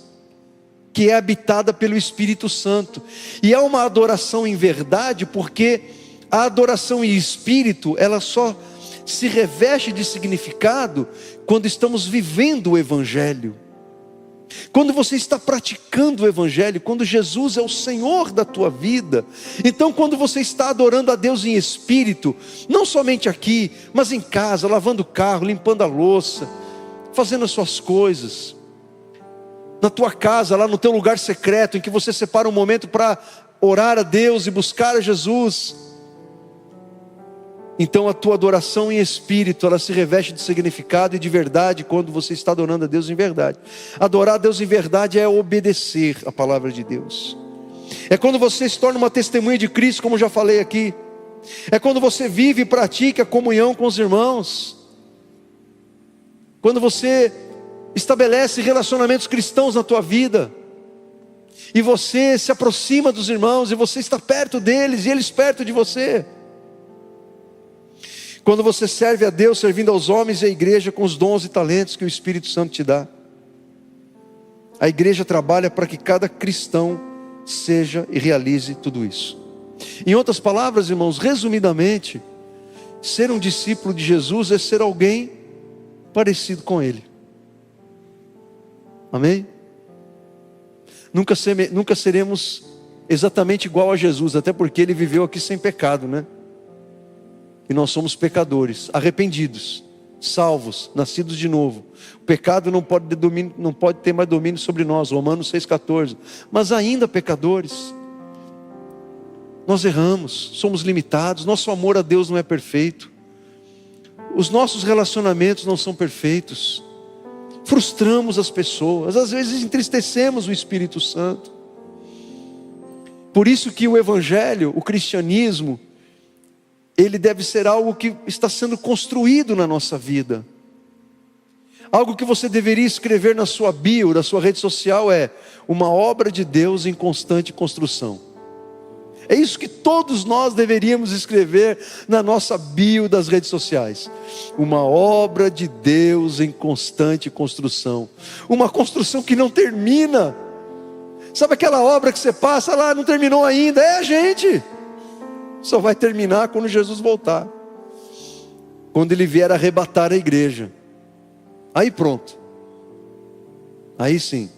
que é habitada pelo Espírito Santo. E é uma adoração em verdade, porque a adoração em espírito, ela só se reveste de significado quando estamos vivendo o Evangelho. Quando você está praticando o Evangelho, quando Jesus é o Senhor da tua vida. Então quando você está adorando a Deus em espírito, não somente aqui, mas em casa, lavando o carro, limpando a louça, fazendo as suas coisas, na tua casa, lá no teu lugar secreto, em que você separa um momento para orar a Deus e buscar a Jesus. Então a tua adoração em espírito, ela se reveste de significado e de verdade quando você está adorando a Deus em verdade. Adorar a Deus em verdade é obedecer a palavra de Deus. É quando você se torna uma testemunha de Cristo, como já falei aqui. É quando você vive e pratica a comunhão com os irmãos. Quando você estabelece relacionamentos cristãos na tua vida. E você se aproxima dos irmãos, e você está perto deles, e eles perto de você. Quando você serve a Deus, servindo aos homens e à igreja com os dons e talentos que o Espírito Santo te dá. A igreja trabalha para que cada cristão seja e realize tudo isso. Em outras palavras, irmãos, resumidamente, ser um discípulo de Jesus é ser alguém parecido com Ele. Amém? Nunca seremos exatamente igual a Jesus, até porque Ele viveu aqui sem pecado, né? E nós somos pecadores, arrependidos, salvos, nascidos de novo. O pecado não pode ter mais domínio sobre nós, Romanos 6,14. Mas ainda pecadores, nós erramos, somos limitados, nosso amor a Deus não é perfeito, os nossos relacionamentos não são perfeitos, frustramos as pessoas, às vezes entristecemos o Espírito Santo. Por isso que o Evangelho, o cristianismo, ele deve ser algo que está sendo construído na nossa vida. Algo que você deveria escrever na sua bio, na sua rede social é: uma obra de Deus em constante construção. É isso que todos nós deveríamos escrever na nossa bio das redes sociais. Uma obra de Deus em constante construção. Uma construção que não termina. Sabe aquela obra que você passa lá, não terminou ainda? É a gente. Só vai terminar quando Jesus voltar. Quando Ele vier arrebatar a igreja. Aí pronto. Aí sim.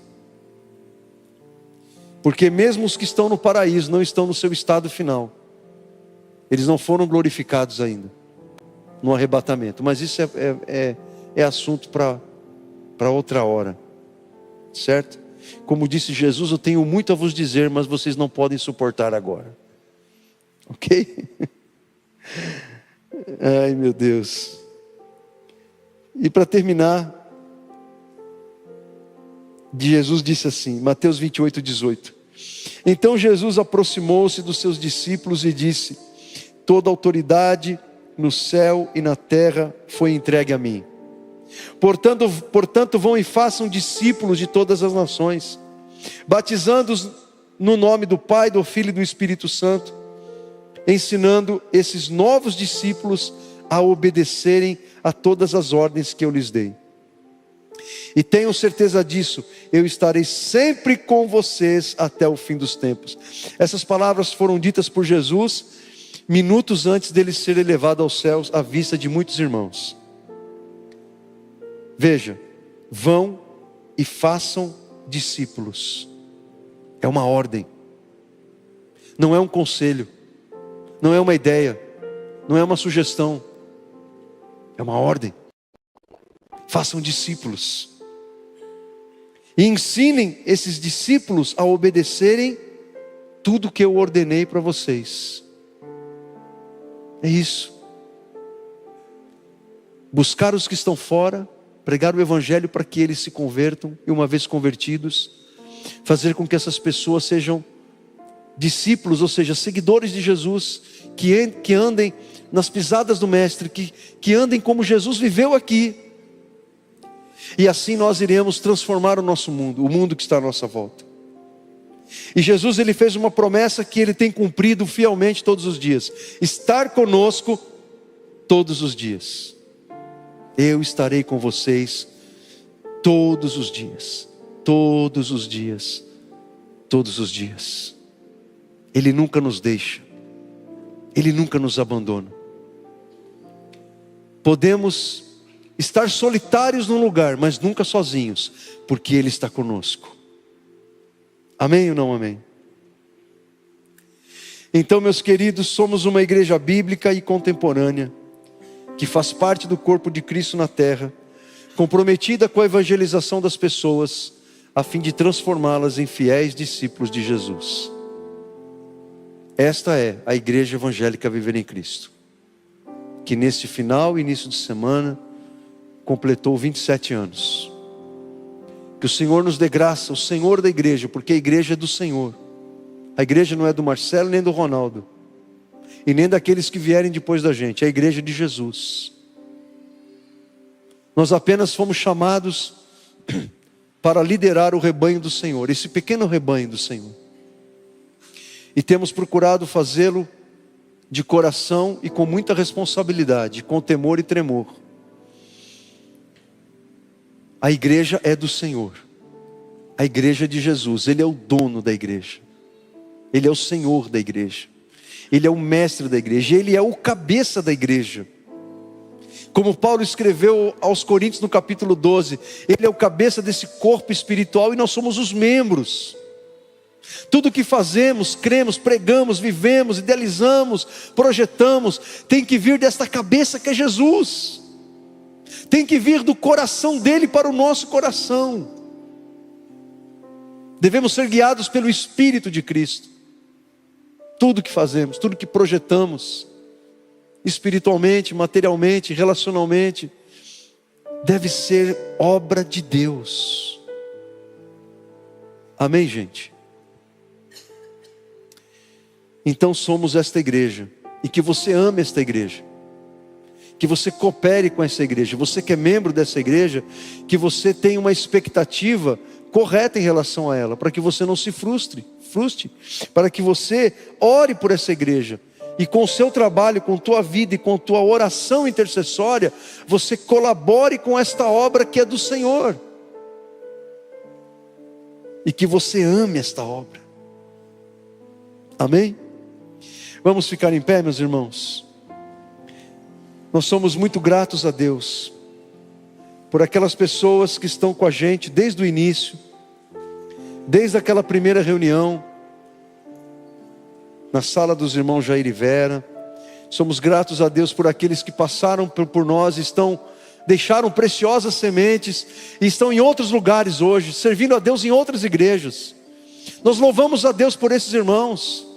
Porque mesmo os que estão no paraíso não estão no seu estado final. Eles não foram glorificados ainda no arrebatamento. Mas isso é assunto para outra hora. Certo? Como disse Jesus, eu tenho muito a vos dizer, mas vocês não podem suportar agora. Ok? Ai, meu Deus. E para terminar, Jesus disse assim, Mateus 28:18. Então Jesus aproximou-se dos seus discípulos e disse: toda autoridade no céu e na terra foi entregue a mim. Portanto, vão e façam discípulos de todas as nações, batizando-os no nome do Pai, do Filho e do Espírito Santo, ensinando esses novos discípulos a obedecerem a todas as ordens que eu lhes dei. E tenham certeza disso, eu estarei sempre com vocês até o fim dos tempos. Essas palavras foram ditas por Jesus minutos antes dele ser elevado aos céus à vista de muitos irmãos. Veja, vão e façam discípulos. É uma ordem, não é um conselho, não é uma ideia, não é uma sugestão, é uma ordem. Façam discípulos. E ensinem esses discípulos a obedecerem tudo que eu ordenei para vocês. É isso. Buscar os que estão fora, pregar o evangelho para que eles se convertam, e uma vez convertidos, fazer com que essas pessoas sejam discípulos, ou seja, seguidores de Jesus, que andem nas pisadas do Mestre, que andem como Jesus viveu aqui. E assim nós iremos transformar o nosso mundo, o mundo que está à nossa volta. E Jesus, ele fez uma promessa que ele tem cumprido fielmente todos os dias: estar conosco todos os dias. Eu estarei com vocês todos os dias, todos os dias, todos os dias. Ele nunca nos deixa, Ele nunca nos abandona. Podemos estar solitários num lugar, mas nunca sozinhos, porque Ele está conosco. Amém ou não amém? Então, meus queridos, somos uma igreja bíblica e contemporânea, que faz parte do corpo de Cristo na terra, comprometida com a evangelização das pessoas, a fim de transformá-las em fiéis discípulos de Jesus. Esta é a igreja evangélica Viver em Cristo, que neste final e início de semana completou 27 anos. Que o Senhor nos dê graça, o Senhor da igreja, porque a igreja é do Senhor. A igreja não é do Marcelo nem do Ronaldo, e nem daqueles que vierem depois da gente. É a igreja de Jesus. Nós apenas fomos chamados para liderar o rebanho do Senhor, esse pequeno rebanho do Senhor. E temos procurado fazê-lo de coração e com muita responsabilidade, com temor e tremor. A igreja é do Senhor. A igreja é de Jesus. Ele é o dono da igreja. Ele é o Senhor da igreja. Ele é o mestre da igreja. Ele é o cabeça da igreja. Como Paulo escreveu aos Coríntios no capítulo 12, Ele é o cabeça desse corpo espiritual e nós somos os membros. Tudo que fazemos, cremos, pregamos, vivemos, idealizamos, projetamos, tem que vir desta cabeça que é Jesus. Tem que vir do coração dele para o nosso coração. Devemos ser guiados pelo Espírito de Cristo. Tudo que fazemos, tudo que projetamos, espiritualmente, materialmente, relacionalmente, deve ser obra de Deus. Amém, gente? Então somos esta igreja, e que você ame esta igreja, que você coopere com essa igreja. Você que é membro dessa igreja, que você tenha uma expectativa correta em relação a ela, para que você não se frustre, para que você ore por essa igreja, e com o seu trabalho, com tua vida e com tua oração intercessória, você colabore com esta obra que é do Senhor, e que você ame esta obra. Amém? Vamos ficar em pé, meus irmãos. Nós somos muito gratos a Deus por aquelas pessoas que estão com a gente desde o início, desde aquela primeira reunião na sala dos irmãos Jair e Vera. Somos gratos a Deus por aqueles que passaram por nós, deixaram preciosas sementes e estão em outros lugares hoje, servindo a Deus em outras igrejas. Nós louvamos a Deus por esses irmãos.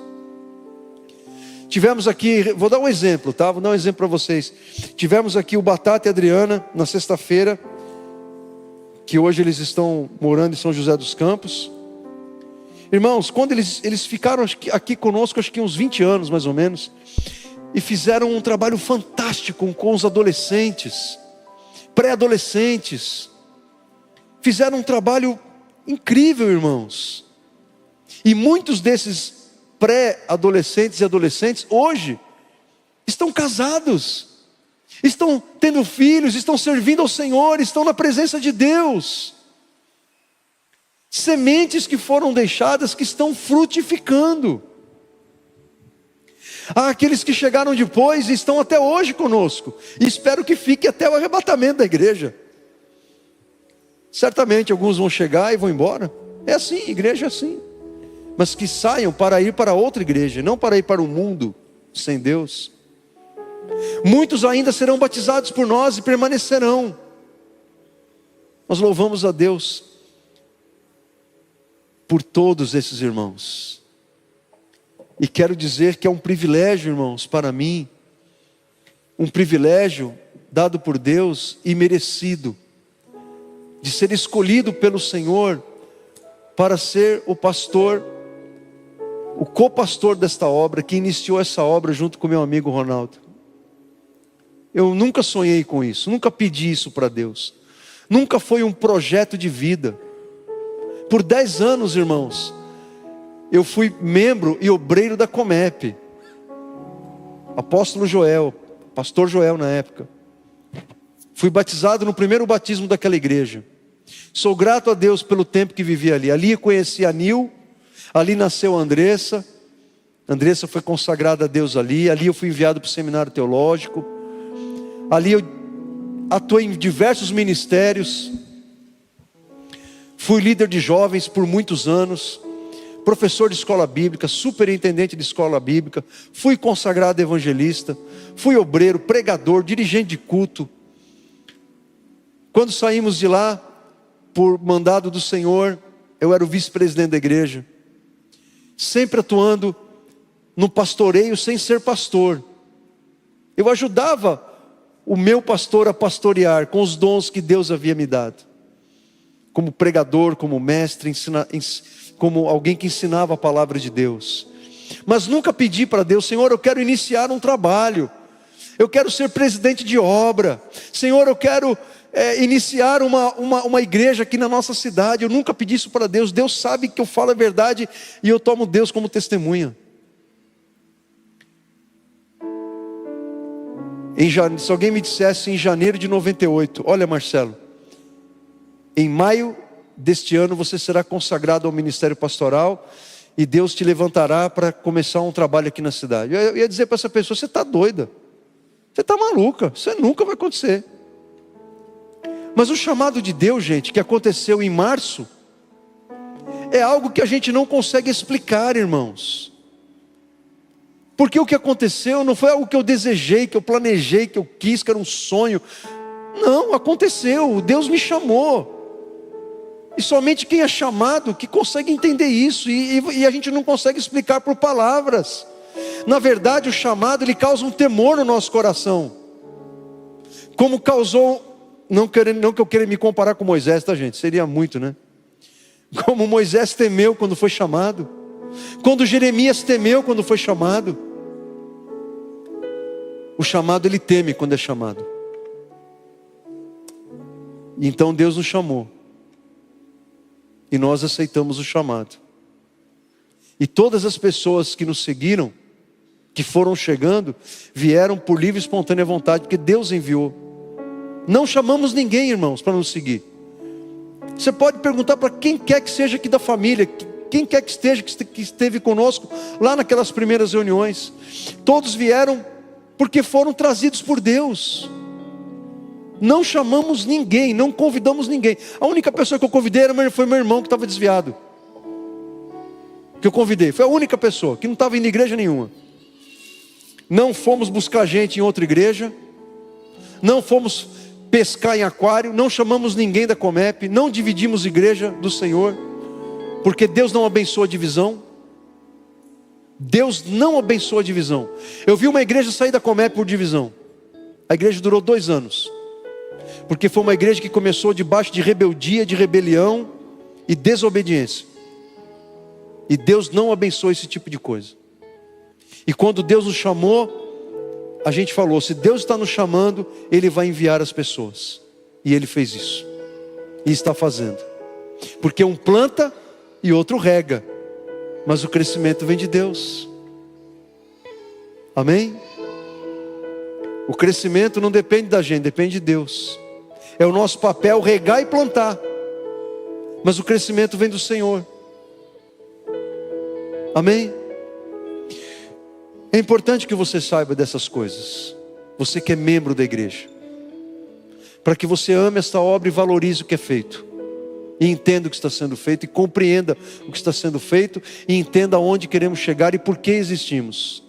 Tivemos aqui, vou dar um exemplo, tá? Vou dar um exemplo para vocês. Tivemos aqui o Batata e a Adriana na sexta-feira, que hoje eles estão morando em São José dos Campos. Irmãos, quando eles ficaram aqui conosco, acho que uns 20 anos mais ou menos, e fizeram um trabalho fantástico com os adolescentes, pré-adolescentes. Fizeram um trabalho incrível, irmãos. E muitos desses pré-adolescentes e adolescentes hoje estão casados, estão tendo filhos, estão servindo ao Senhor, estão na presença de Deus. Sementes que foram deixadas, que estão frutificando. Há aqueles que chegaram depois e estão até hoje conosco, e espero que fique até o arrebatamento da igreja. Certamente alguns vão chegar e vão embora. É assim, igreja é assim. Mas que saiam para ir para outra igreja, não para ir para o mundo sem Deus. Muitos ainda serão batizados por nós e permanecerão. Nós louvamos a Deus por todos esses irmãos. E quero dizer que é um privilégio, irmãos, para mim, um privilégio dado por Deus e merecido, de ser escolhido pelo Senhor para ser o pastor, o co-pastor desta obra, que iniciou essa obra junto com meu amigo Ronaldo. Eu nunca sonhei com isso, nunca pedi isso para Deus, nunca foi um projeto de vida. Por 10 anos, irmãos, eu fui membro e obreiro da Comep, apóstolo Joel, pastor Joel na época. Fui batizado no primeiro batismo daquela igreja. Sou grato a Deus pelo tempo que vivi ali. Ali conheci a Nil, ali nasceu a Andressa. Andressa foi consagrada a Deus ali. Ali eu fui enviado para o seminário teológico. Ali eu atuei em diversos ministérios. Fui líder de jovens por muitos anos. Professor de escola bíblica, superintendente de escola bíblica. Fui consagrado evangelista. Fui obreiro, pregador, dirigente de culto. Quando saímos de lá, por mandado do Senhor, eu era o vice-presidente da igreja, sempre atuando no pastoreio sem ser pastor. Eu ajudava o meu pastor a pastorear com os dons que Deus havia me dado, como pregador, como mestre, como alguém que ensinava a palavra de Deus. Mas nunca pedi para Deus: Senhor, eu quero iniciar um trabalho, eu quero ser presidente de obra, Senhor, eu quero iniciar uma igreja aqui na nossa cidade. Eu nunca pedi isso para Deus. Deus sabe que eu falo a verdade e eu tomo Deus como testemunha. Se alguém me dissesse em janeiro de 98, olha, Marcelo, em maio deste ano você será consagrado ao ministério pastoral e Deus te levantará para começar um trabalho aqui na cidade, eu ia dizer para essa pessoa: você está doida, você está maluca, isso nunca vai acontecer. Mas o chamado de Deus, gente, que aconteceu em março, é algo que a gente não consegue explicar, irmãos. Porque o que aconteceu não foi algo que eu desejei, que eu planejei, que eu quis, que era um sonho. Não, aconteceu, Deus me chamou. E somente quem é chamado que consegue entender isso. E a gente não consegue explicar por palavras. Na verdade, o chamado, ele causa um temor no nosso coração. Como causou... Não que eu queira me comparar com Moisés, tá, gente? Seria muito, né? Como Moisés temeu quando foi chamado. Quando Jeremias temeu quando foi chamado. O chamado, ele teme quando é chamado. E então Deus nos chamou. E nós aceitamos o chamado. E todas as pessoas que nos seguiram, que foram chegando, vieram por livre e espontânea vontade, porque Deus enviou. Não chamamos ninguém, irmãos, para nos seguir. Você pode perguntar para quem quer que seja aqui da família, quem quer que esteja, que esteve conosco lá naquelas primeiras reuniões. Todos vieram porque foram trazidos por Deus. Não chamamos ninguém, não convidamos ninguém. A única pessoa que eu convidei foi meu irmão que estava desviado. Que eu convidei, foi a única pessoa que não estava indo em igreja nenhuma. Não fomos buscar gente em outra igreja. Não fomos pescar em aquário, não chamamos ninguém da Comep, não dividimos igreja do Senhor, porque Deus não abençoa a divisão. Deus não abençoa a divisão. Eu vi uma igreja sair da Comep por divisão. A igreja durou 2 anos, porque foi uma igreja que começou debaixo de rebeldia, de rebelião e desobediência. E Deus não abençoa esse tipo de coisa. E quando Deus nos chamou, a gente falou: se Deus está nos chamando, Ele vai enviar as pessoas. E Ele fez isso. E está fazendo. Porque um planta e outro rega. Mas o crescimento vem de Deus. Amém? O crescimento não depende da gente, depende de Deus. É o nosso papel regar e plantar. Mas o crescimento vem do Senhor. Amém? É importante que você saiba dessas coisas. Você que é membro da igreja. Para que você ame esta obra e valorize o que é feito. E entenda o que está sendo feito. E compreenda o que está sendo feito. E entenda aonde queremos chegar e por que existimos.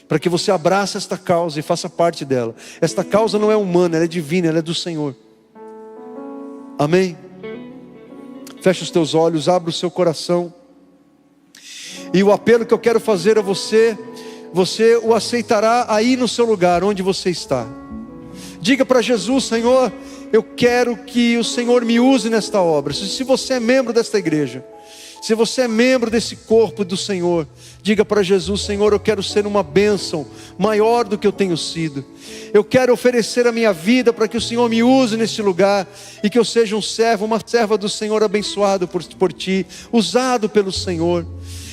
Para que você abrace esta causa e faça parte dela. Esta causa não é humana, ela é divina, ela é do Senhor. Amém? Feche os teus olhos, abra o seu coração. E o apelo que eu quero fazer a você, você o aceitará aí no seu lugar, onde você está. Diga para Jesus: Senhor, eu quero que o Senhor me use nesta obra. Se você é membro desta igreja, se você é membro desse corpo do Senhor, diga para Jesus: Senhor, eu quero ser uma bênção maior do que eu tenho sido. Eu quero oferecer a minha vida para que o Senhor me use neste lugar, e que eu seja um servo, uma serva do Senhor, abençoado por Ti, usado pelo Senhor.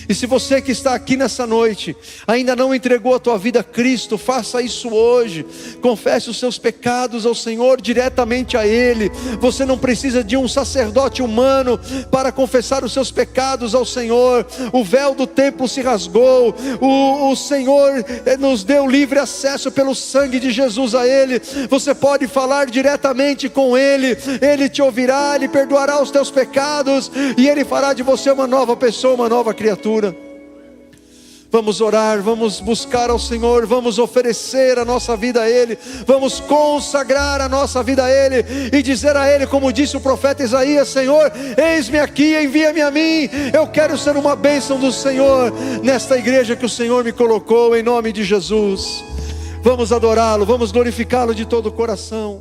E se você que está aqui nessa noite ainda não entregou a tua vida a Cristo, faça isso hoje. Confesse os seus pecados ao Senhor, diretamente a Ele. Você não precisa de um sacerdote humano para confessar os seus pecados ao Senhor. O véu do templo se rasgou. O Senhor nos deu livre acesso pelo sangue de Jesus a Ele. Você pode falar diretamente com Ele. Ele te ouvirá, Ele perdoará os teus pecados, e Ele fará de você uma nova pessoa, uma nova criatura. Vamos orar, vamos buscar ao Senhor, vamos oferecer a nossa vida a Ele, vamos consagrar a nossa vida a Ele, e dizer a Ele, como disse o profeta Isaías: Senhor, eis-me aqui, envia-me a mim. Eu quero ser uma bênção do Senhor nesta igreja que o Senhor me colocou, em nome de Jesus. Vamos adorá-lo, vamos glorificá-lo de todo o coração.